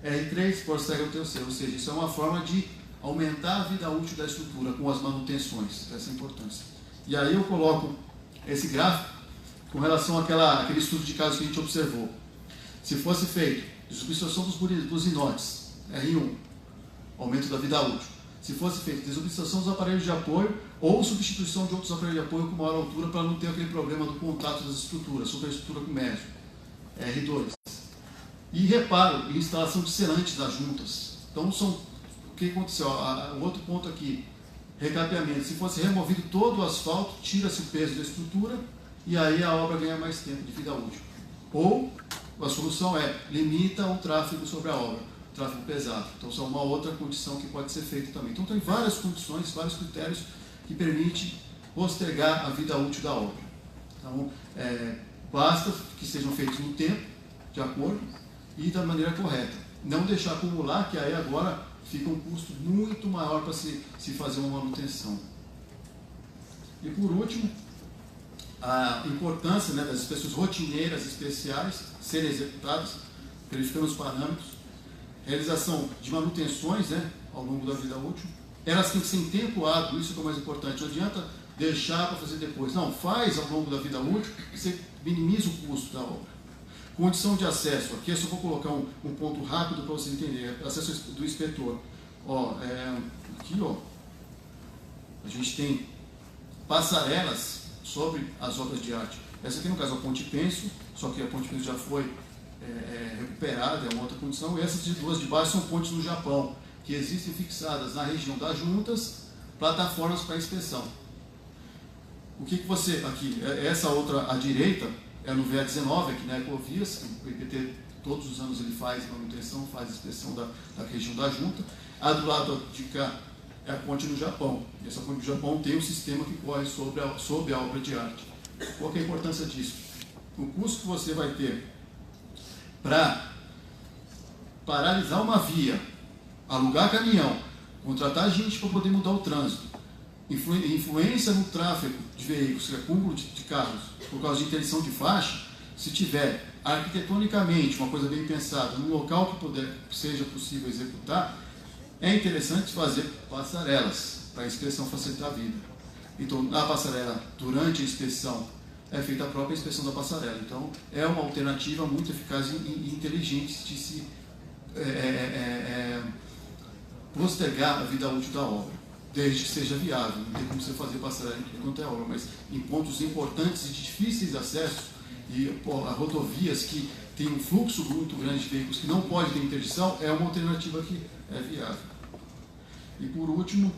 R3, posterga até o C. Ou seja, isso é uma forma de aumentar a vida útil da estrutura com as manutenções. Essa é a importância. E aí eu coloco esse gráfico com relação àquele estudo de caso que a gente observou. Se fosse feito desobstrução dos inotes, R1, aumento da vida útil. Se fosse feita desobstrução dos aparelhos de apoio ou substituição de outros aparelhos de apoio com maior altura para não ter aquele problema do contato das estruturas, superestrutura com médio, R2. E reparo e instalação de selantes das juntas. Então, o que aconteceu? O outro ponto aqui, recapeamento. Se fosse removido todo o asfalto, tira-se o peso da estrutura e aí a obra ganha mais tempo de vida útil. Ou a solução limita o tráfego sobre a obra. Tráfego pesado. Então, isso é uma outra condição que pode ser feita também. Então, tem várias condições, vários critérios que permitem postergar a vida útil da obra. Então, Basta que sejam feitos no tempo, de acordo, e da maneira correta. Não deixar acumular, que aí agora fica um custo muito maior para se fazer uma manutenção. E por último, a importância, né, das inspeções rotineiras especiais serem executadas, verificando os parâmetros, realização de manutenções, né, ao longo da vida útil. Elas têm que ser em tempo hábil, isso que é o mais importante. Não adianta deixar para fazer depois. Não, faz ao longo da vida útil, você minimiza o custo da obra. Condição de acesso. Aqui eu só vou colocar um ponto rápido para você entender. Acesso do inspetor. Aqui, a gente tem passarelas sobre as obras de arte. Essa aqui, no caso, é a Ponte Penso, só que a Ponte Penso já foi recuperada, é uma outra condição. E essas duas de baixo são pontes no Japão, que existem fixadas na região das juntas, plataformas para inspeção. O que você, aqui, essa outra à direita, é no VA19, aqui na Ecovias, o IPT todos os anos ele faz manutenção, faz inspeção da região da junta. A do lado de cá é a ponte no Japão. E essa ponte no Japão tem um sistema que corre sobre a obra de arte. Qual que é a importância disso? O custo que você vai ter para paralisar uma via, alugar caminhão, contratar gente para poder mudar o trânsito, influência no tráfego de veículos, acúmulo de carros, por causa de interdição de faixa, se tiver arquitetonicamente uma coisa bem pensada, num local que seja possível executar, é interessante fazer passarelas para a inspeção facilitar a vida. Então, na passarela, durante a inspeção, é feita a própria inspeção da passarela. Então, é uma alternativa muito eficaz e inteligente de se postergar a vida útil da obra, desde que seja viável. Não tem como você fazer passarela enquanto é obra, mas em pontos importantes e de difíceis acessos, e rodovias que tem um fluxo muito grande de veículos que não pode ter interdição, é uma alternativa que é viável. E por último,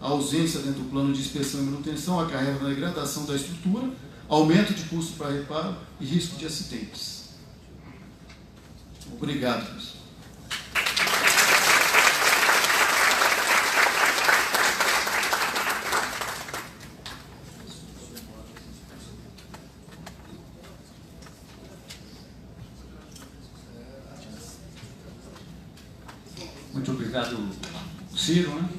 a ausência dentro do plano de inspeção e manutenção acarreta na degradação da estrutura, aumento de custo para reparo e risco de acidentes. Obrigado, professor.
Muito obrigado, Ciro. Né?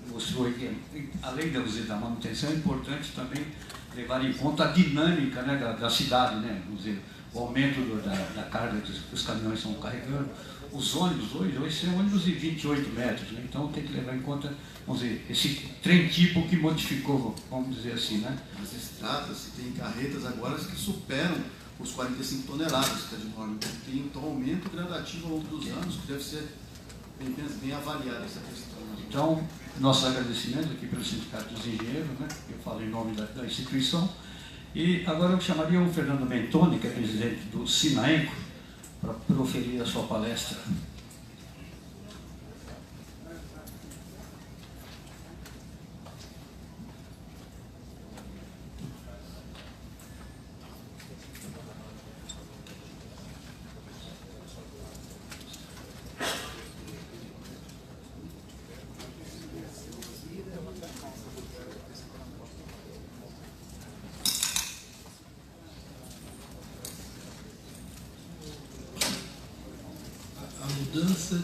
Mostrou que, além da manutenção, é importante também levar em conta a dinâmica, né, da cidade, né? Vamos dizer, o aumento da carga que os caminhões estão carregando. Os ônibus hoje são ônibus de 28 metros, né? Então tem que levar em conta, vamos dizer, esse trem tipo que modificou, vamos dizer assim, né?
As estradas, tem carretas agora que superam os 45 toneladas que está de norma. Tem então aumento gradativo ao longo dos anos, que deve ser bem avaliada essa questão.
Então, nossos agradecimentos aqui pelo Sindicato dos Engenheiros, né? Eu falo em nome da instituição. E agora eu chamaria o Fernando Mentoni, que é presidente do Sinaenco, para proferir a sua palestra.
Mudança.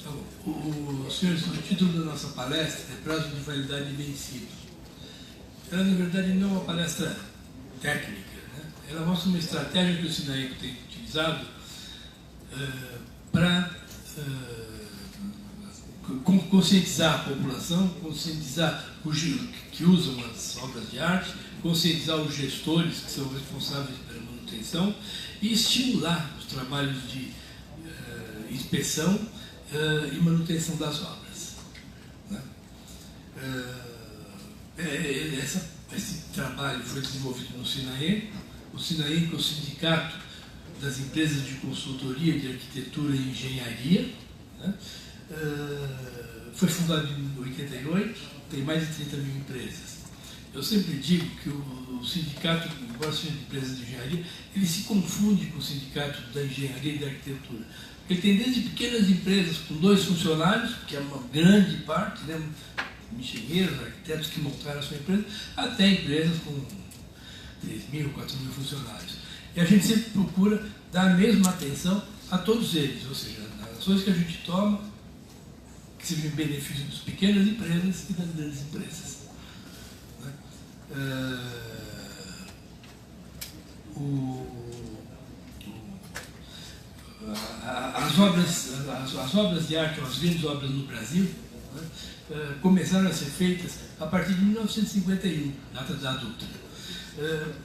Tá bom. Senhores, o título da nossa palestra é Prazo de Validade Vencido. Ela, na verdade, não é uma palestra técnica, né? Ela mostra uma estratégia que o Sinaenco tem utilizado para conscientizar a população, conscientizar os que usam as obras de arte, conscientizar os gestores que são responsáveis pela manutenção e estimular os trabalhos de inspeção e manutenção das obras, né? Esse trabalho foi desenvolvido no Sinaenco. O Sinaenco é o Sindicato das Empresas de Consultoria de Arquitetura e Engenharia, né? Foi fundado em 88, tem mais de 30 mil empresas. Eu sempre digo que o sindicato, embora seja de empresas de engenharia, ele se confunde com o sindicato da engenharia e da arquitetura, Ele tem desde pequenas empresas com 2 funcionários, que é uma grande parte, né? Engenheiros, arquitetos que montaram a sua empresa, até empresas com 3.000, 4.000 funcionários. E a gente sempre procura dar a mesma atenção a todos eles, ou seja, nas ações que a gente toma, que sejam em benefício das pequenas empresas e das grandes empresas. Né? As obras de arte, as grandes obras no Brasil, né, começaram a ser feitas a partir de 1951, data da Dutra.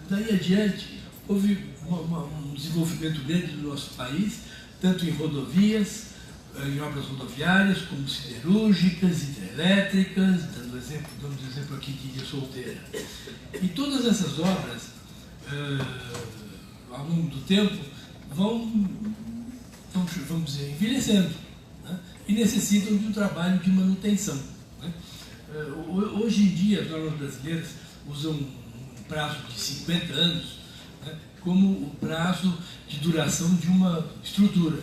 Daí adiante, houve um desenvolvimento grande do nosso país, tanto em rodovias, em obras rodoviárias, como siderúrgicas, hidrelétricas, dando exemplo aqui de Ilha Solteira. E todas essas obras, ao longo do tempo, vamos dizer, envelhecendo, né? E necessitam de um trabalho de manutenção. Né? Hoje em dia, as normas brasileiras usam um prazo de 50 anos, né, como o prazo de duração de uma estrutura.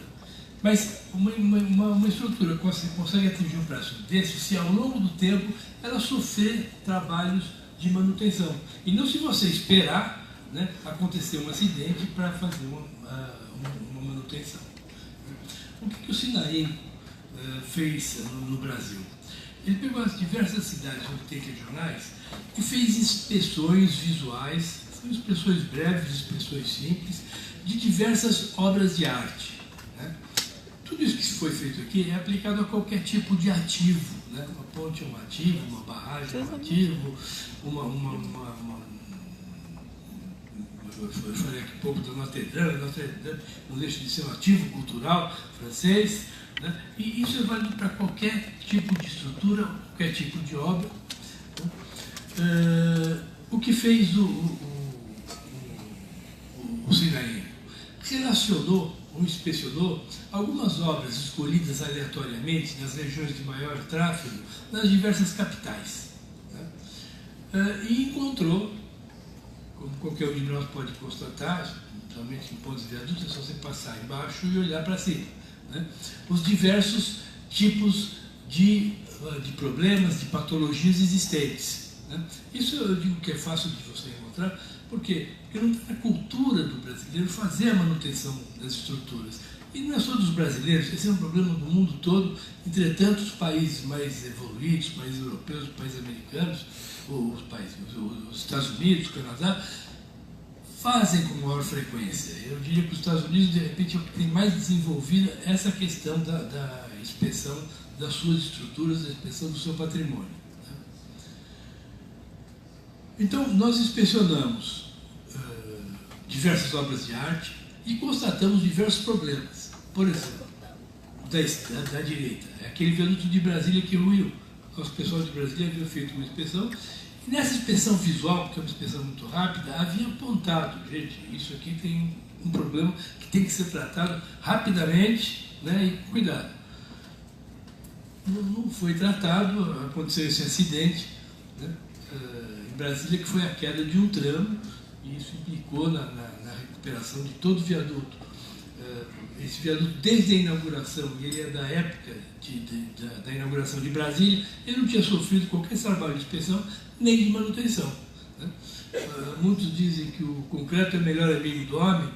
Mas uma estrutura consegue atingir um prazo desse se ao longo do tempo ela sofrer trabalhos de manutenção. E não se você esperar, né, acontecer um acidente para fazer uma manutenção. O que o Sinaem fez no Brasil? Ele pegou as diversas cidades onde tem regionais e fez inspeções visuais, são inspeções breves, inspeções simples, de diversas obras de arte. Né? Tudo isso que foi feito aqui é aplicado a qualquer tipo de ativo. Né? Uma ponte é um ativo, uma barragem é um ativo, eu falei aqui um pouco da Notre Dame não deixa de ser um ativo cultural francês, né? E isso é válido para qualquer tipo de estrutura, qualquer tipo de obra. O que fez o Sinaem? Relacionou ou inspecionou algumas obras escolhidas aleatoriamente nas regiões de maior tráfego nas diversas capitais. Né? E encontrou, como qualquer um de nós pode constatar, principalmente em pontos de viadutos, é só você passar embaixo e olhar para cima, né? Os diversos tipos de problemas, de patologias existentes. Né? Isso eu digo que é fácil de você encontrar, porque não está na cultura do brasileiro fazer a manutenção das estruturas. E não é só dos brasileiros, esse é um problema do mundo todo. Entretanto, os países mais evoluídos, países europeus, países americanos, os Estados Unidos, o Canadá, fazem com maior frequência. Eu diria que os Estados Unidos, de repente, é o que tem mais desenvolvida essa questão da inspeção das suas estruturas, da inspeção do seu patrimônio. Né? Então, nós inspecionamos diversas obras de arte e constatamos diversos problemas. Por exemplo, da direita, aquele viaduto de Brasília que ruiu. Os pessoal de Brasília haviam feito uma inspeção, e nessa inspeção visual, que é uma inspeção muito rápida, havia apontado, gente, isso aqui tem um problema que tem que ser tratado rapidamente, né, e cuidado. Não foi tratado, aconteceu esse acidente, né, em Brasília, que foi a queda de um tramo, e isso implicou na recuperação de todo o viaduto. Esse viaduto, desde a inauguração, e ele é da época da inauguração de Brasília, ele não tinha sofrido qualquer trabalho de inspeção nem de manutenção. Né? Muitos dizem que o concreto é o melhor amigo do homem.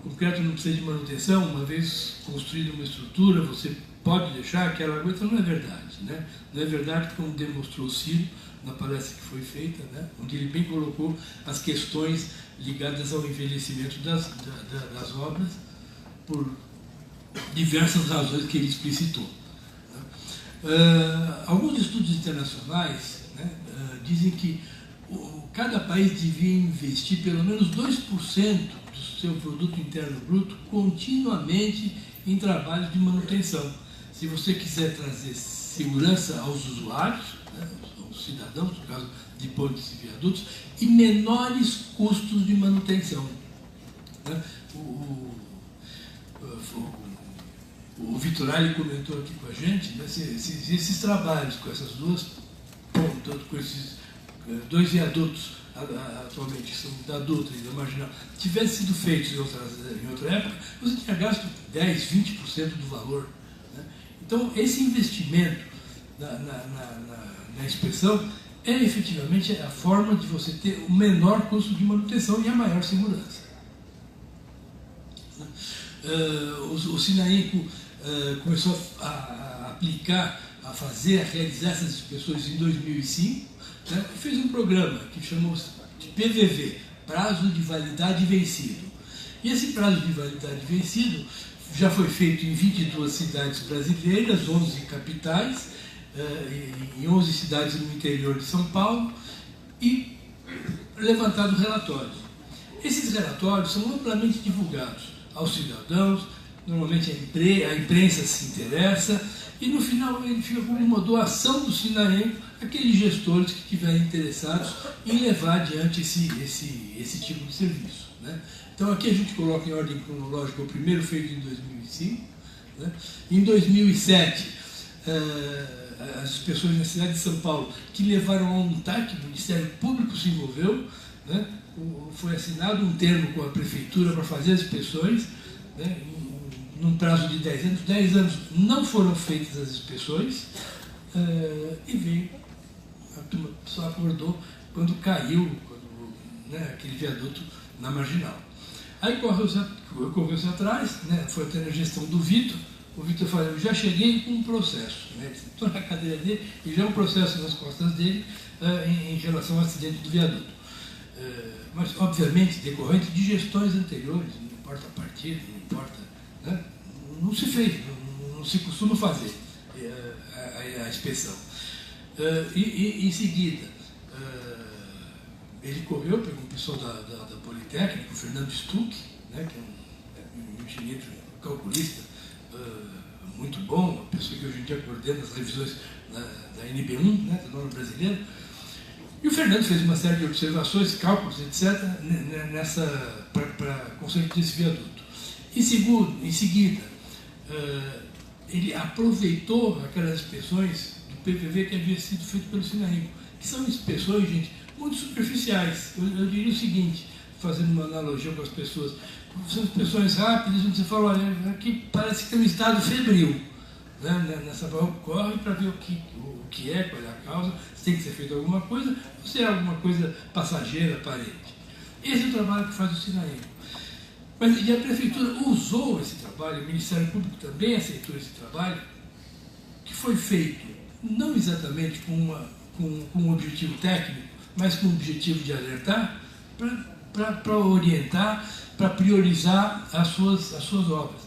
O concreto não precisa de manutenção. Uma vez construída uma estrutura, você pode deixar que ela aguenta. Não é verdade. Né? Não é verdade, como demonstrou o Ciro na palestra que foi feita, né? Onde ele bem colocou as questões ligadas ao envelhecimento das obras por diversas razões que ele explicitou. Né? Alguns estudos internacionais, né, dizem que cada país devia investir pelo menos 2% do seu produto interno bruto continuamente em trabalhos de manutenção. Se você quiser trazer segurança aos usuários, né, aos cidadãos, no caso de pontes e viadutos, e menores custos de manutenção. Né? O Vitorali comentou aqui com a gente, né, se esses trabalhos com essas duas pontas, com esses 2 viadutos atualmente, que são da Dutra e da Marginal, tivessem sido feitos em outra época, você tinha gasto 10, 20% do valor. Né? Então, esse investimento na inspeção é efetivamente a forma de você ter o menor custo de manutenção e a maior segurança. O Sinainco começou a aplicar, a realizar essas inspeções em 2005, né, e fez um programa que chamou de PVV, Prazo de Validade Vencido. E esse prazo de validade vencido já foi feito em 22 cidades brasileiras, 11 capitais, em 11 cidades no interior de São Paulo, e levantado relatórios. Esses relatórios são amplamente divulgados aos cidadãos, normalmente a imprensa se interessa, e no final ele fica como uma doação do Sinainco àqueles gestores que estiverem interessados em levar adiante esse tipo de serviço. Né? Então aqui a gente coloca em ordem cronológica o primeiro feito em 2005. Né? Em 2007, as inspeções na cidade de São Paulo, que levaram a um TAC, o Ministério Público se envolveu, né? Foi assinado um termo com a Prefeitura para fazer as inspeções, né? Num prazo de 10 anos. 10 anos não foram feitas as inspeções, e veio, a turma só acordou quando caiu aquele viaduto na Marginal. Aí correu-se atrás, né? Foi até na gestão do Vitor. O Vitor falou: eu já cheguei com um processo. Né? Estou na cadeira dele e já é um processo nas costas dele em relação ao acidente do viaduto. Mas, obviamente, decorrente de gestões anteriores, não importa a partida, não importa. Né? Não se fez, não se costuma fazer a inspeção. E em seguida, ele correu, pegou o pessoal da Politécnica, o Fernando Stuck, né, que é um engenheiro calculista muito bom, uma pessoa que hoje em dia coordena as revisões da NB1, né, da norma brasileira. E o Fernando fez uma série de observações, cálculos, etc., para construir esse viaduto. Em seguida, ele aproveitou aquelas inspeções do PVV que havia sido feito pelo Sinainco, que são inspeções, gente, muito superficiais. Eu diria o seguinte, fazendo uma analogia com as pessoas: são inspeções rápidas, onde você fala: olha, aqui parece que tem um estado febril. Né? Nessa prova corre para ver o que é, qual é a causa, se tem que ser feito alguma coisa, ou se é alguma coisa passageira, aparente. Esse é o trabalho que faz o Sinainco. E a Prefeitura usou esse trabalho, o Ministério Público também aceitou esse trabalho, que foi feito não exatamente com um objetivo técnico, mas com o objetivo de alertar, para orientar, para priorizar as suas obras.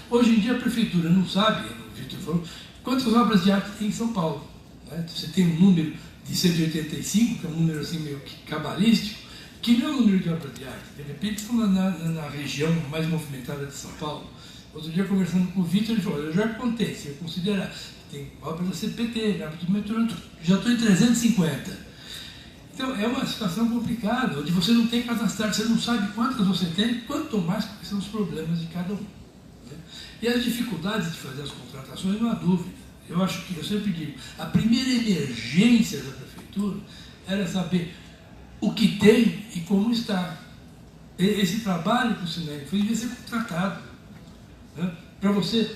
Hoje em dia a Prefeitura não sabe, o Vitor falou, quantas obras de arte tem em São Paulo. Né? Você tem um número de 185, que é um número assim meio que cabalístico, que não é um número de obras de arte. De repente estão na região mais movimentada de São Paulo. Outro dia, conversando com o Vitor, ele falou: eu já contei, se eu considerar, tem obras da CPT, obras do metrô, já estou em 350. Então é uma situação complicada, onde você não tem cadastrado, você não sabe quantas você tem, quanto mais quais são os problemas de cada um. Né? E as dificuldades de fazer as contratações, não há dúvida. Eu acho que, eu sempre digo, a primeira emergência da Prefeitura era saber o que tem e como está. Esse trabalho que o Sinainco fez devia ser contratado, né? Para você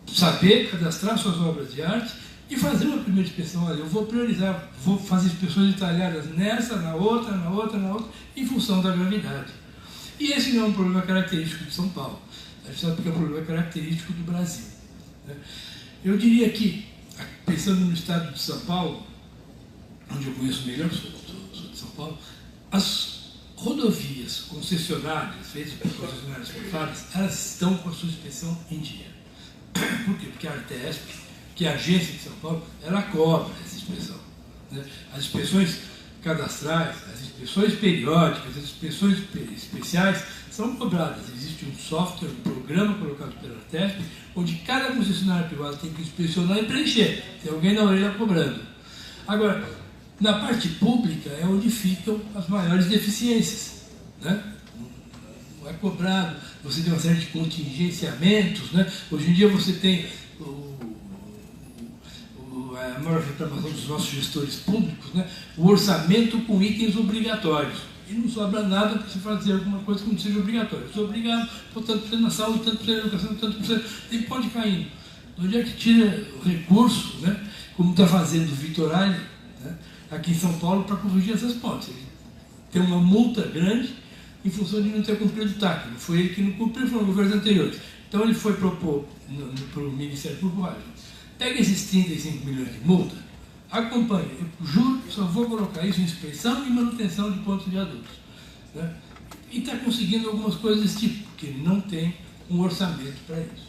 saber cadastrar suas obras de arte e fazer uma primeira inspeção. Olha, eu vou priorizar, vou fazer inspeções detalhadas nessa, na outra, em função da gravidade. E esse não é um problema característico de São Paulo. A gente sabe que é um problema característico do Brasil. Né? Eu diria que, pensando no estado de São Paulo, onde eu conheço melhor, sou de São Paulo, as rodovias concessionárias, feitas por concessionárias privadas, elas estão com a sua inspeção em dia. Por quê? Porque a Artesp, que é a agência de São Paulo, ela cobra essa inspeção. Né? As inspeções cadastrais, as inspeções periódicas, as inspeções especiais são cobradas. Existe um software, um programa colocado pela Artesp, onde cada concessionário privado tem que inspecionar e preencher. Tem alguém na orelha cobrando. Agora, na parte pública é onde ficam as maiores deficiências. Né? Não é cobrado, você tem uma série de contingenciamentos. Né? Hoje em dia você tem a maior reclamação dos nossos gestores públicos, né, o orçamento com itens obrigatórios. E não sobra nada para você fazer alguma coisa que não seja obrigatória. Eu sou obrigado, por tanto por cento na saúde, tanto por cento na educação, tanto por cento. E pode cair. Onde é que tira o recurso, né, como está fazendo o Vitor Aire, né, aqui em São Paulo, para corrigir essas pontes? Ele tem uma multa grande em função de não ter cumprido o TAC. Não foi ele que não cumpriu, foram governos anteriores. Então ele foi propor para o Ministério Público: pega esses 35 milhões de multa, acompanhe. Eu juro que só vou colocar isso em inspeção e manutenção de pontos de viadutos. Né? E está conseguindo algumas coisas desse tipo, porque ele não tem um orçamento para isso.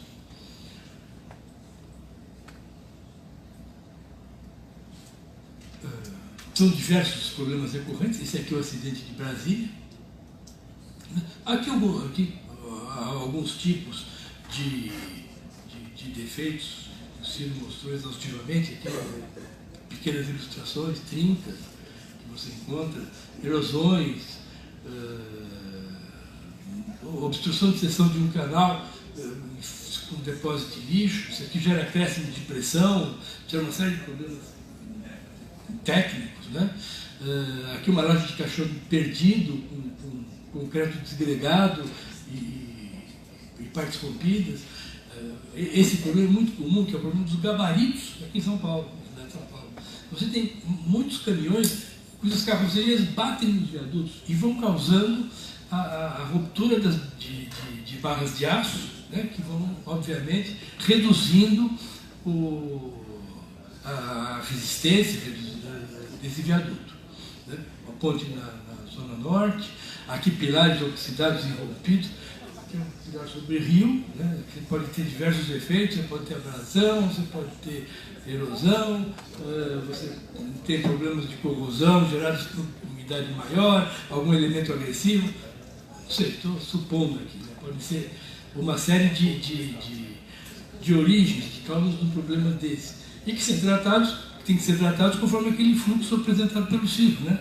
São diversos problemas recorrentes. Esse aqui é o acidente de Brasília. Aqui alguns tipos de defeitos que o Ciro mostrou exaustivamente. Aqui, pequenas ilustrações, trincas que você encontra, erosões, obstrução de seção de um canal com depósito de lixo. Isso aqui gera acréscimo de pressão, gera uma série de problemas técnicos, né? Aqui uma loja de cachorro perdido, com concreto desgregado e partes rompidas. Esse problema é muito comum, que é o problema dos gabaritos aqui em São Paulo, na cidade de São Paulo. Você tem muitos caminhões cujas carrocerias batem nos viadutos e vão causando a ruptura de barras de aço, né, que vão, obviamente, reduzindo a resistência desse viaduto. Né? Uma ponte na Zona Norte, aqui pilares oxidados e rompidos. Aqui é um pilar sobre rio, né? Você pode ter diversos efeitos, você pode ter abrasão, você pode ter erosão, você tem problemas de corrosão gerados por umidade maior, algum elemento agressivo. Não sei, estou supondo aqui, né? Pode ser uma série de origens, de causas de um problema desse. E que tem que ser tratados conforme aquele fluxo apresentado pelo Ciro, né?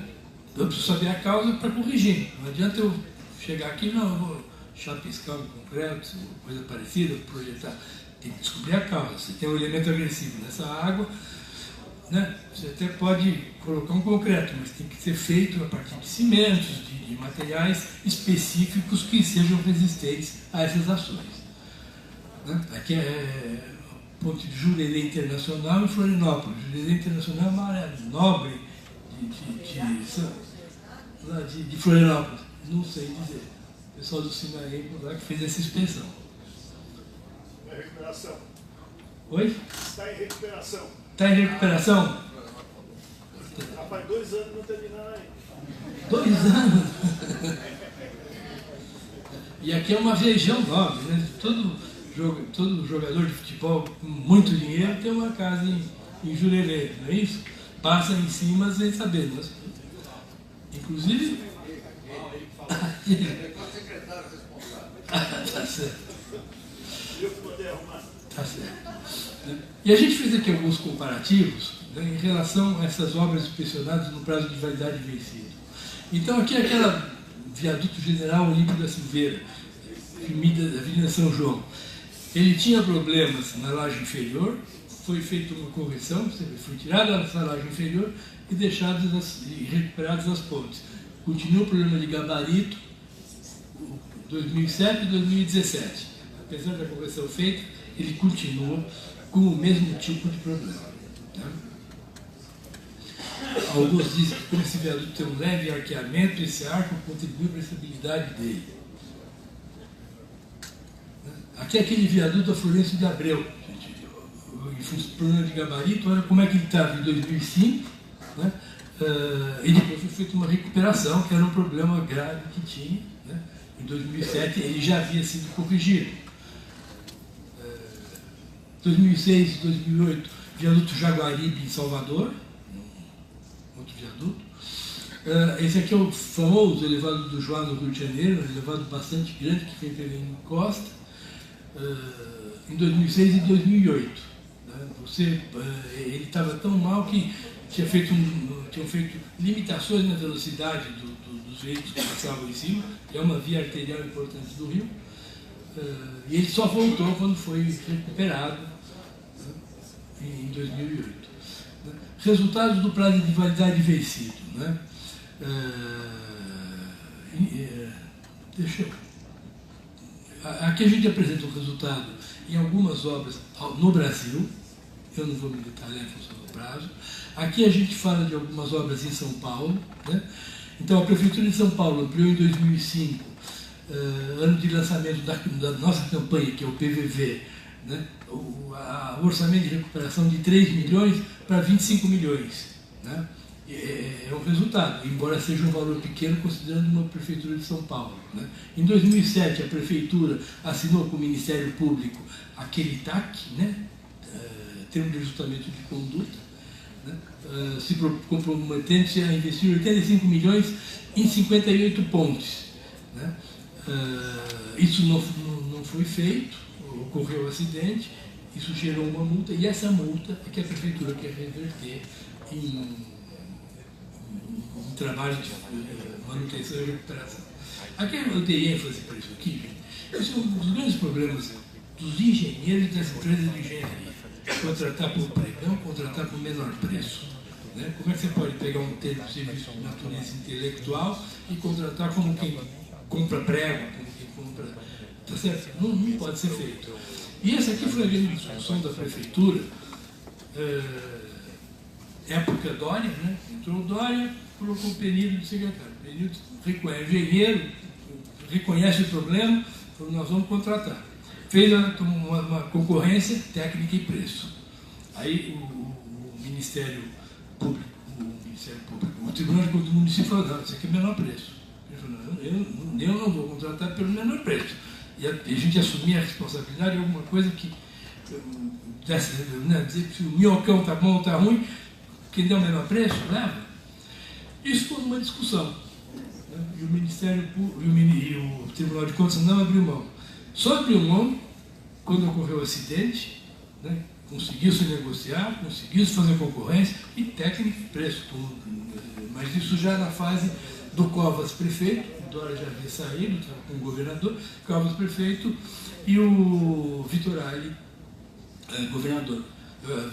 Eu preciso saber a causa para corrigir. Não adianta eu chegar aqui, não, eu vou chapiscar um concreto, coisa parecida, projetar. Tem que descobrir a causa. Se tem um elemento agressivo nessa água, né? Você até pode colocar um concreto, mas tem que ser feito a partir de cimentos, de materiais específicos que sejam resistentes a essas ações. Né? Aqui é Ponte de Jurerê Internacional em Florianópolis. Jurerê Internacional é uma área nobre de Florianópolis. Não sei dizer. O pessoal do Sinaí por lá que fez essa inspeção.
Está em recuperação.
Oi?
Está em recuperação.
Está em recuperação?
Rapaz, 2 anos não terminaram aí.
2 anos? E aqui é uma região nobre, né? Todo jogador de futebol com muito dinheiro tem uma casa em Jurerê, não é isso? Passa em cima sem saber. Mas, inclusive... Tá certo.
Eu que mandei arrumar.
Tá certo. E a gente fez aqui alguns comparativos, né, em relação a essas obras inspecionadas no prazo de validade vencido. Então aqui é aquela viaduto General Olímpio da Silveira, Avenida São João. Ele tinha problemas na laje inferior, foi feita uma correção, foi tirada essa laje inferior e recuperadas as pontes. Continua o problema de gabarito, 2007 e 2017. Apesar da correção feita, ele continua com o mesmo tipo de problema. Tá? Alguns dizem que, como esse viaduto tem um leve arqueamento, esse arco contribui para a estabilidade dele. Aqui é aquele viaduto da Florencio de Abreu. Problema de gabarito, olha como é que ele estava em 2005, né? E depois foi feita uma recuperação, que era um problema grave que tinha. Né? Em 2007 ele já havia sido corrigido. 2006 e 2008, viaduto Jaguaribe em Salvador, outro viaduto. Esse aqui é o famoso elevado do Joá no Rio de Janeiro, um elevado bastante grande que vem pela encosta, em 2006 e 2008. Né? Ele estava tão mal que tinham feito limitações na velocidade dos veículos que passavam em cima, que é uma via arterial importante do Rio, e ele só voltou quando foi recuperado, né, em 2008. Resultados do prazo de validade vencido. Né? Aqui a gente apresenta o resultado em algumas obras no Brasil, eu não vou me detalhar em função do prazo. Aqui a gente fala de algumas obras em São Paulo. Né? Então, a Prefeitura de São Paulo ampliou em 2005, ano de lançamento da nossa campanha, que é o PVV, né? O orçamento de recuperação de 3 milhões para 25 milhões. Né? É um resultado, embora seja um valor pequeno, considerando uma Prefeitura de São Paulo. Né? Em 2007, a Prefeitura assinou com o Ministério Público aquele TAC, né? Termo de ajustamento de conduta, né? Se comprometendo-se a investir 85 milhões em 58 pontes. Né? Isso não foi feito, ocorreu um acidente, isso gerou uma multa, e essa multa é que a Prefeitura quer reverter em trabalho de manutenção e recuperação. Aqui eu dei ênfase para isso aqui, gente. Esse é um dos grandes problemas dos engenheiros e das empresas de engenharia. Contratar por pregão, contratar por menor preço. Né? Como é que você pode pegar um termo de serviço de natureza intelectual e contratar como quem compra prego, como quem compra... Tá certo? Não pode ser feito. E essa aqui foi a grande discussão da Prefeitura, época Dória, né? Entrou Dória, colocou o Penílio de secretário. O Penílio é engenheiro, reconhece o problema, falou, nós vamos contratar. Fez uma concorrência técnica e preço. Aí o Ministério Público, o Tribunal de Contas do Município falou, não, isso aqui é o menor preço. Ele falou, eu não vou contratar pelo menor preço. E a gente assumir a responsabilidade de alguma coisa que, né, dizer que se o minhocão está bom ou está ruim, quem deu o menor preço, leva. Isso foi uma discussão. Né? E o Ministério Público e o Tribunal de Contas não abriu mão. Só abriu mão quando ocorreu o acidente, né? Conseguiu-se negociar, conseguiu-se fazer concorrência e técnica e preço. Mas isso já na fase do Covas prefeito, o Dória já havia saído, estava com o governador, Covas prefeito e o Vitorali, governador,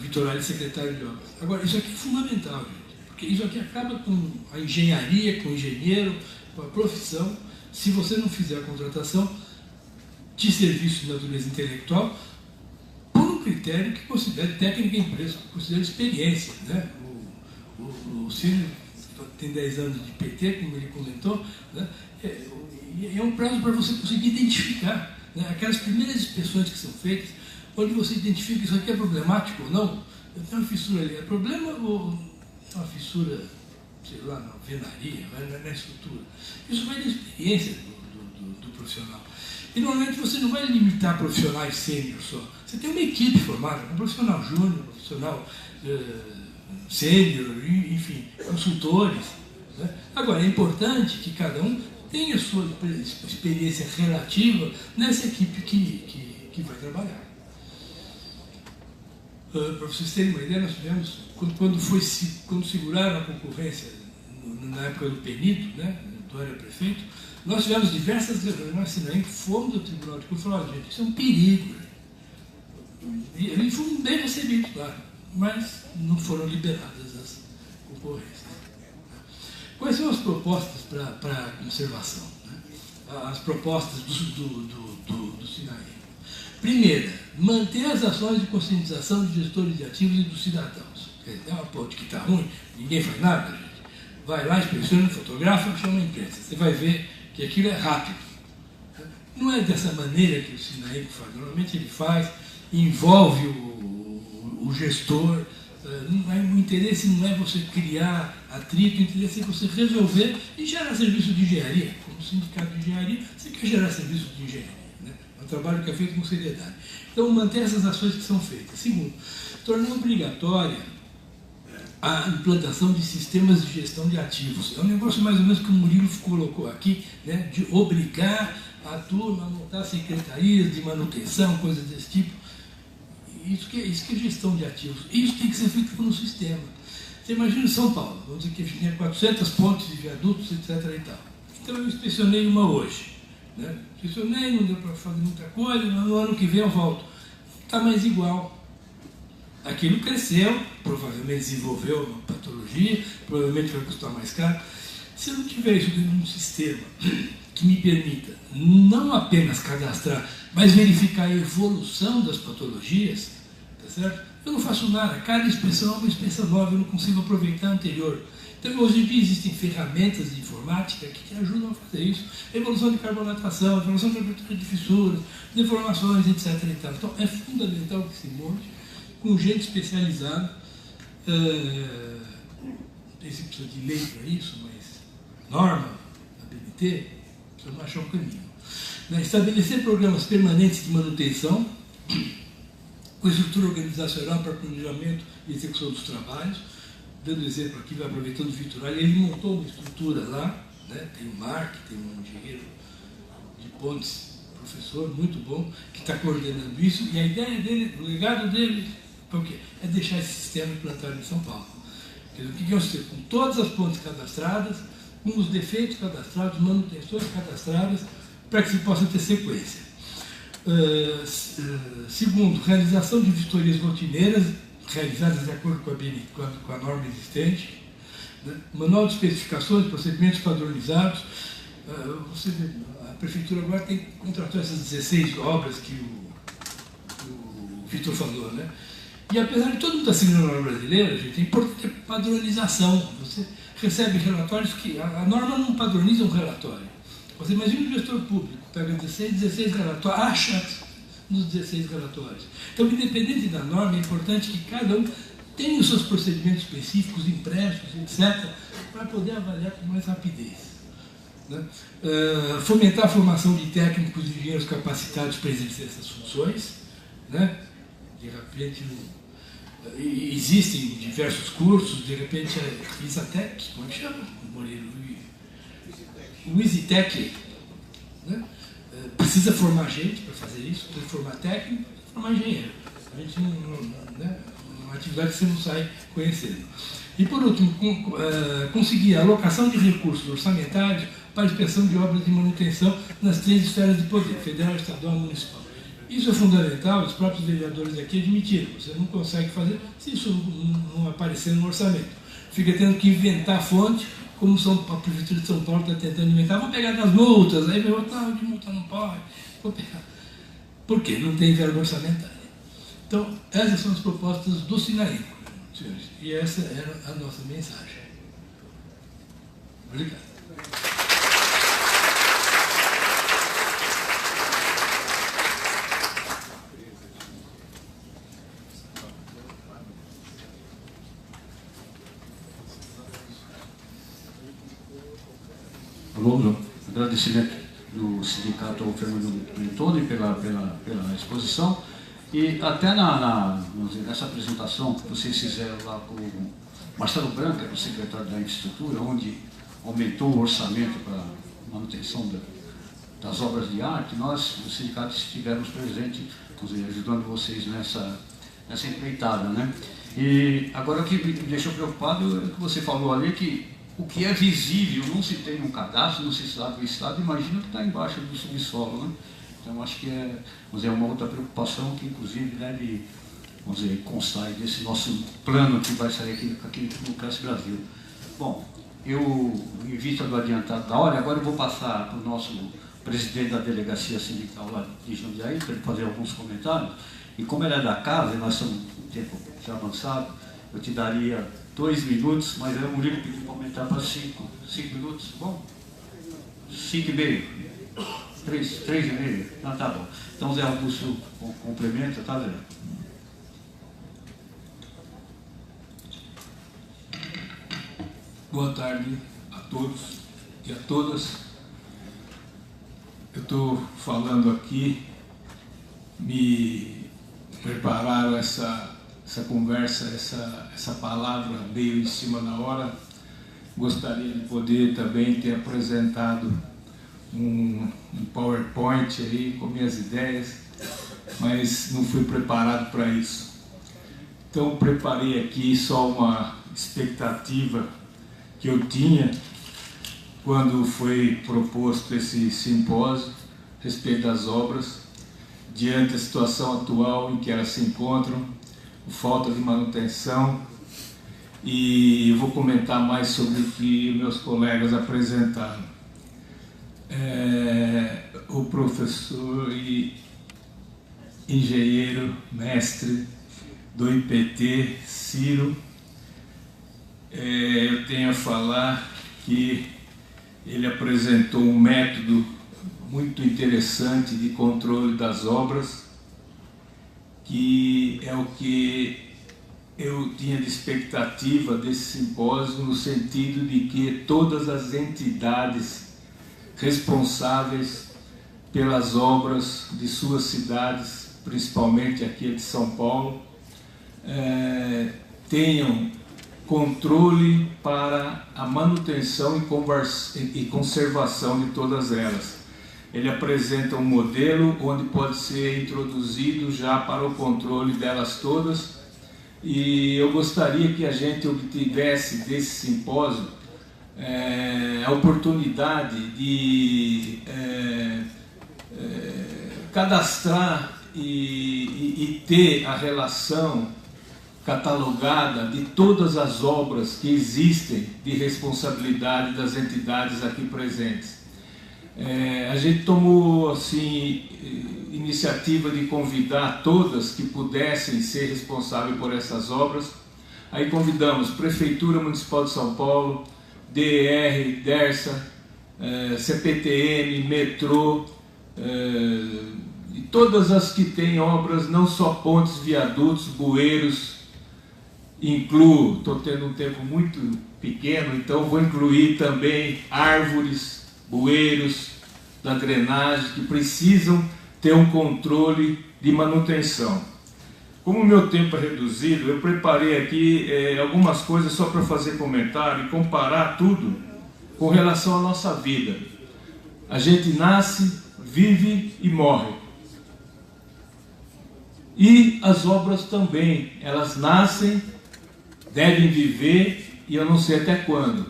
Vitorali secretário de obras. Agora, isso aqui é fundamental, gente, porque isso aqui acaba com a engenharia, com o engenheiro, com a profissão. Se você não fizer a contratação de serviço de natureza intelectual, por um critério que considere técnica e preço, que considere experiência. Né? O Círio tem 10 anos de PT, como ele comentou, né? É um prazo para você conseguir identificar, né? Aquelas primeiras inspeções que são feitas, onde você identifica isso aqui é problemático ou não. Eu tenho uma fissura ali, é problema ou é uma fissura, sei lá, na venaria, na estrutura? Isso vai da experiência do profissional. E normalmente você não vai limitar profissionais sênior só. Você tem uma equipe formada, um profissional júnior, um profissional sênior, enfim, consultores. Né? Agora, é importante que cada um tenha a sua experiência relativa nessa equipe que vai trabalhar. Para vocês terem uma ideia, nós tivemos, quando seguraram a concorrência, na época do Penílio, né, Dória prefeito, nós tivemos diversas reuniões que fomos do Tribunal de Contas e falaram, gente, isso é um perigo. E eles foram bem recebidos, claro, mas não foram liberadas as concorrências. Quais são as propostas para a conservação? Né? As propostas do Sinaí. Primeira, manter as ações de conscientização de gestores de ativos e dos cidadãos. É uma ponte que está ruim, ninguém faz nada, gente. Vai lá, inspeciona, fotografa, chama a imprensa. Você vai ver que aquilo é rápido. Não é dessa maneira que o Sinaí faz. Normalmente ele faz, envolve o gestor. O interesse não é você criar atrito, o interesse é você resolver e gerar serviço de engenharia. Como sindicato de engenharia, você quer gerar serviço de engenharia. Né? É um trabalho que é feito com seriedade. Então, manter essas ações que são feitas. Segundo, tornar obrigatória a implantação de sistemas de gestão de ativos. É um negócio mais ou menos que o Murilo colocou aqui, né, de obrigar a turma a montar secretarias de manutenção, coisas desse tipo. Isso que é gestão de ativos. Isso tem que ser feito por um sistema. Você imagina São Paulo, vamos dizer que tinha 400 pontes de viadutos, etc. e tal. Então eu inspecionei uma hoje. Né? Inspecionei, não deu para fazer muita coisa, mas no ano que vem eu volto. Não está mais igual. aquilo cresceu, provavelmente desenvolveu uma patologia, provavelmente vai custar mais caro. Se eu não tiver isso dentro de um sistema que me permita não apenas cadastrar, mas verificar a evolução das patologias, tá certo? Eu não faço nada, cada inspeção é uma inspeção nova, eu não consigo aproveitar a anterior. Então, hoje em dia existem ferramentas de informática que te ajudam a fazer isso. Evolução de carbonatação, evolução de abertura de fissuras, deformações, etc. E tal. Então, é fundamental que se monte com gente especializada. Não sei se precisa de lei para isso, mas norma, a BNT, precisa achar um caminho. Estabelecer programas permanentes de manutenção, com estrutura organizacional para planejamento e execução dos trabalhos. Dando exemplo aqui, aproveitando o Vitor, ele montou uma estrutura lá, né? Tem o Mark, tem um engenheiro de Pontes, professor muito bom, que está coordenando isso, e a ideia dele, o legado dele, é deixar esse sistema implantado em São Paulo. Quer dizer, o que é o sistema? Com todas as pontes cadastradas, com os defeitos cadastrados, manutenções cadastradas, para que se possa ter sequência. Segundo, realização de vistorias rotineiras, realizadas de acordo com a norma existente, né? Manual de especificações, procedimentos padronizados. Você vê, a Prefeitura agora contratou essas 16 obras que o Vitor falou, né? E apesar de todo mundo estar seguindo a norma brasileira, gente, é importante ter padronização. Você recebe relatórios que a norma não padroniza um relatório. Você imagina um gestor público, pega 16 relatórios, acha nos 16 relatórios. Então, independente da norma, é importante que cada um tenha os seus procedimentos específicos, impressos, etc., para poder avaliar com mais rapidez. Né? Fomentar a formação de técnicos e engenheiros capacitados para exercer essas funções. Né? De repente, existem diversos cursos, de repente, a Isatec, como é que chama? O EasyTech, né? Precisa formar gente para fazer isso, precisa formar técnico, formar engenheiro. A gente né? Uma atividade que você não sai conhecendo. E por último, conseguir a alocação de recursos orçamentários para a inspeção de obras de manutenção nas 3 esferas de poder, federal, estadual e municipal. Isso é fundamental, os próprios vereadores aqui admitiram. Você não consegue fazer se isso não aparecer no orçamento. Fica tendo que inventar fonte, como a Prefeitura de São Paulo está tentando inventar, vou pegar nas multas, aí meu outro, de multa não pode, vou pegar. Por quê? Não tem verba orçamentária. Então, essas são as propostas do Sinaí, senhores, e essa era a nossa mensagem. Obrigado.
Agradecimento do sindicato ao Fernando Mentoni pela exposição e até nessa apresentação que vocês fizeram lá com o Marcelo Branca, o secretário da Infraestrutura, onde aumentou o orçamento para manutenção das obras de arte, nós, do sindicato, estivemos presentes, ajudando vocês nessa empreitada, né? E agora o que me deixou preocupado é o que você falou ali, que o que é visível não se tem um cadastro, não se sabe o estado, imagina que está embaixo do subsolo, né? Então acho que é uma outra preocupação que inclusive deve constar desse nosso plano que vai sair aqui no Cresce Brasil. Bom, eu, em vista do adiantado da hora, agora eu vou passar para o nosso presidente da delegacia sindical lá de Jundiaí, para ele fazer alguns comentários. E como ele é da casa, e nós estamos um tempo já avançado, eu te daria 2 minutos, mas aí o Murilo pediu para aumentar para 5 minutos, bom? 5,5. 3,5. Ah, tá bom. Então, Zé Augusto complementa, tá, Zé?
Boa tarde a todos e a todas. Eu estou falando aqui, me prepararam essa conversa, essa palavra veio em cima da hora. Gostaria de poder também ter apresentado um PowerPoint aí com minhas ideias, mas não fui preparado para isso. Então preparei aqui só uma expectativa que eu tinha quando foi proposto esse simpósio a respeito das obras, diante da situação atual em que elas se encontram, falta de manutenção, e eu vou comentar mais sobre o que meus colegas apresentaram. O professor e engenheiro, mestre do IPT, Ciro, eu tenho a falar que ele apresentou um método muito interessante de controle das obras, que é o que eu tinha de expectativa desse simpósio, no sentido de que todas as entidades responsáveis pelas obras de suas cidades, principalmente aqui de São Paulo, tenham controle para a manutenção e conservação de todas elas. Ele apresenta um modelo onde pode ser introduzido já para o controle delas todas, e eu gostaria que a gente obtivesse desse simpósio a oportunidade de cadastrar e ter a relação catalogada de todas as obras que existem de responsabilidade das entidades aqui presentes. A gente tomou assim iniciativa de convidar todas que pudessem ser responsáveis por essas obras. Aí convidamos Prefeitura Municipal de São Paulo, DR, DERSA, CPTM, Metrô, e todas as que têm obras, não só pontes, viadutos, bueiros. Incluo, estou tendo um tempo muito pequeno, então vou incluir também árvores, bueiros, da drenagem, que precisam ter um controle de manutenção. Como o meu tempo é reduzido, eu preparei aqui algumas coisas só para fazer comentário e comparar tudo com relação à nossa vida. A gente nasce, vive e morre. E as obras também, elas nascem, devem viver, e eu não sei até quando,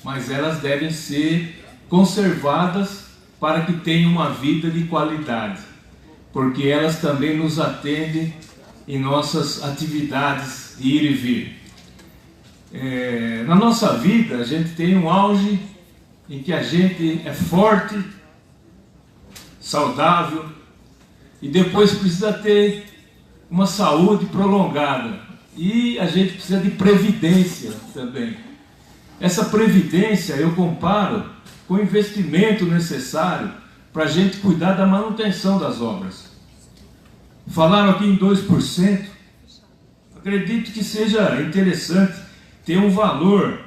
mas elas devem ser conservadas para que tenham uma vida de qualidade, porque elas também nos atendem em nossas atividades de ir e vir. Na nossa vida, a gente tem um auge em que a gente é forte, saudável, e depois precisa ter uma saúde prolongada. E a gente precisa de previdência também. Essa previdência eu comparo com o investimento necessário para a gente cuidar da manutenção das obras. Falaram aqui em 2%. Acredito que seja interessante ter um valor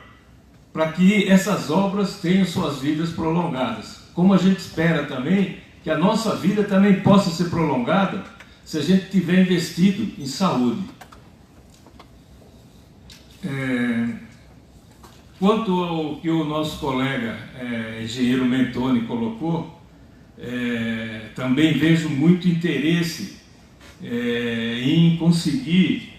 para que essas obras tenham suas vidas prolongadas. Como a gente espera também que a nossa vida também possa ser prolongada se a gente tiver investido em saúde. Quanto ao que o nosso colega engenheiro Mentoni colocou, também vejo muito interesse em conseguir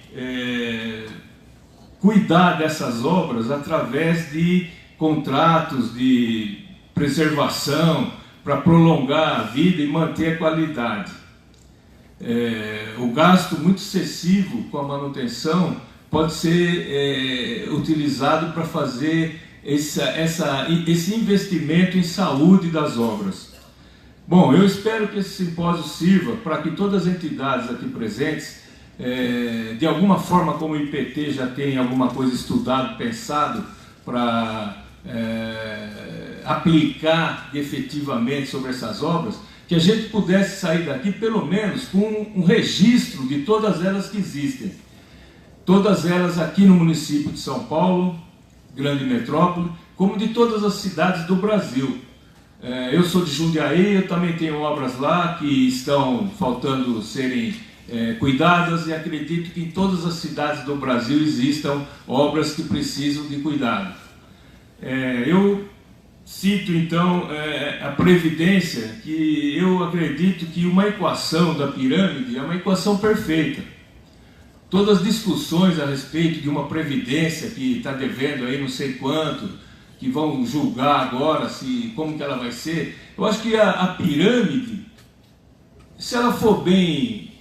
cuidar dessas obras através de contratos de preservação para prolongar a vida e manter a qualidade. O gasto muito excessivo com a manutenção pode ser utilizado para fazer esse investimento em saúde das obras. Bom, eu espero que esse simpósio sirva para que todas as entidades aqui presentes, de alguma forma, como o IPT já tem alguma coisa estudado, pensado, para aplicar efetivamente sobre essas obras, que a gente pudesse sair daqui pelo menos com um registro de todas elas que existem. Todas elas aqui no município de São Paulo, grande metrópole, como de todas as cidades do Brasil. Eu sou de Jundiaí, eu também tenho obras lá que estão faltando serem cuidadas, e acredito que em todas as cidades do Brasil existam obras que precisam de cuidado. Eu cito então a previdência, que eu acredito que uma equação da pirâmide é uma equação perfeita. Todas as discussões a respeito de uma previdência que está devendo aí não sei quanto, que vão julgar agora como que ela vai ser, eu acho que a pirâmide, se ela for bem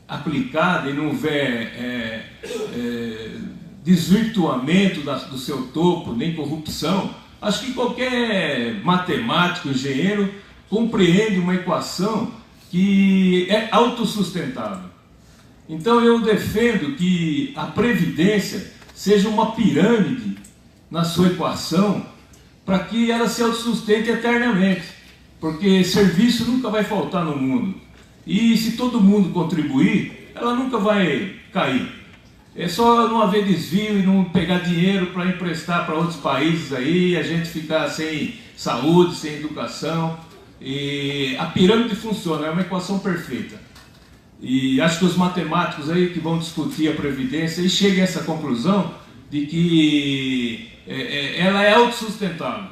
aplicada e não houver desvirtuamento do seu topo, nem corrupção, acho que qualquer matemático, engenheiro, compreende uma equação que é autossustentável. Então eu defendo que a Previdência seja uma pirâmide na sua equação para que ela se autossustente eternamente, porque serviço nunca vai faltar no mundo. E se todo mundo contribuir, ela nunca vai cair. É só não haver desvio e não pegar dinheiro para emprestar para outros países aí, a gente ficar sem saúde, sem educação. E a pirâmide funciona, é uma equação perfeita. E acho que os matemáticos aí que vão discutir a Previdência e cheguem a essa conclusão de que ela é autossustentável,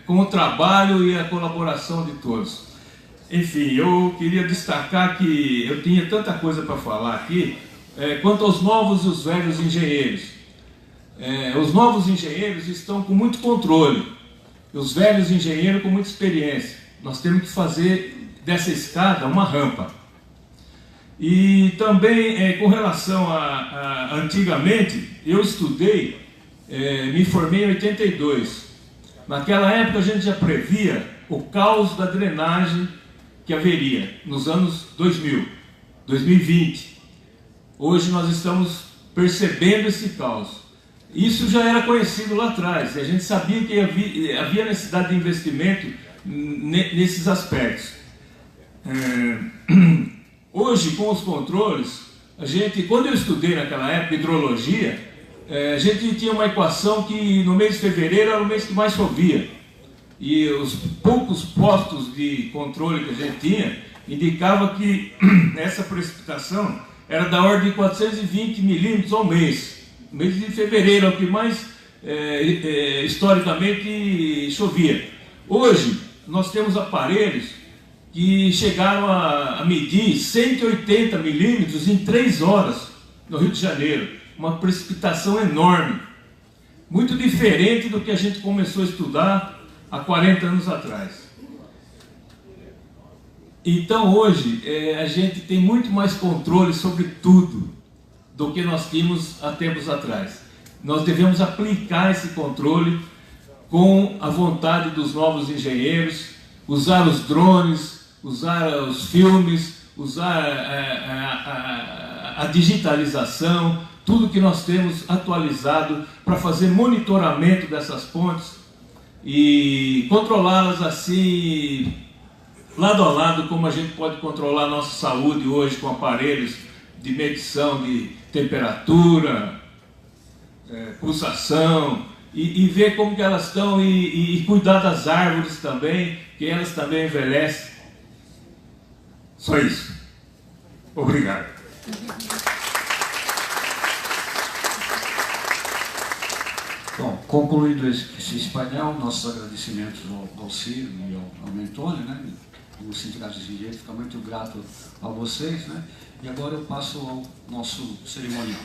com o trabalho e a colaboração de todos. Enfim, eu queria destacar que eu tinha tanta coisa para falar aqui, quanto aos novos e os velhos engenheiros. Os novos engenheiros estão com muito controle, os velhos engenheiros com muita experiência. Nós temos que fazer dessa escada uma rampa. E também, com relação a antigamente, eu estudei, me formei em 82. Naquela época a gente já previa o caos da drenagem que haveria nos anos 2000, 2020. Hoje nós estamos percebendo esse caos. Isso já era conhecido lá atrás, e a gente sabia que havia necessidade de investimento nesses aspectos. Hoje, com os controles, quando eu estudei naquela época hidrologia, a gente tinha uma equação que no mês de fevereiro era o mês que mais chovia. E os poucos postos de controle que a gente tinha indicava que essa precipitação era da ordem de 420 milímetros ao mês. No mês de fevereiro é o que mais historicamente chovia. Hoje nós temos aparelhos que chegaram a medir 180 milímetros em 3 horas no Rio de Janeiro. Uma precipitação enorme, muito diferente do que a gente começou a estudar há 40 anos atrás. Então hoje a gente tem muito mais controle sobre tudo do que nós tínhamos há tempos atrás. Nós devemos aplicar esse controle com a vontade dos novos engenheiros, usar os drones, usar os filmes, usar a digitalização, tudo que nós temos atualizado para fazer monitoramento dessas pontes e controlá-las assim, lado a lado, como a gente pode controlar a nossa saúde hoje com aparelhos de medição de temperatura, pulsação, e ver como que elas estão e cuidar das árvores também, que elas também envelhecem. Só isso. Obrigado.
Bom, concluído esse painel, nossos agradecimentos ao Ciro e ao Mentoni, né? O Sindicato de Engenheiros fica muito grato a vocês, né? E agora eu passo ao nosso cerimonial.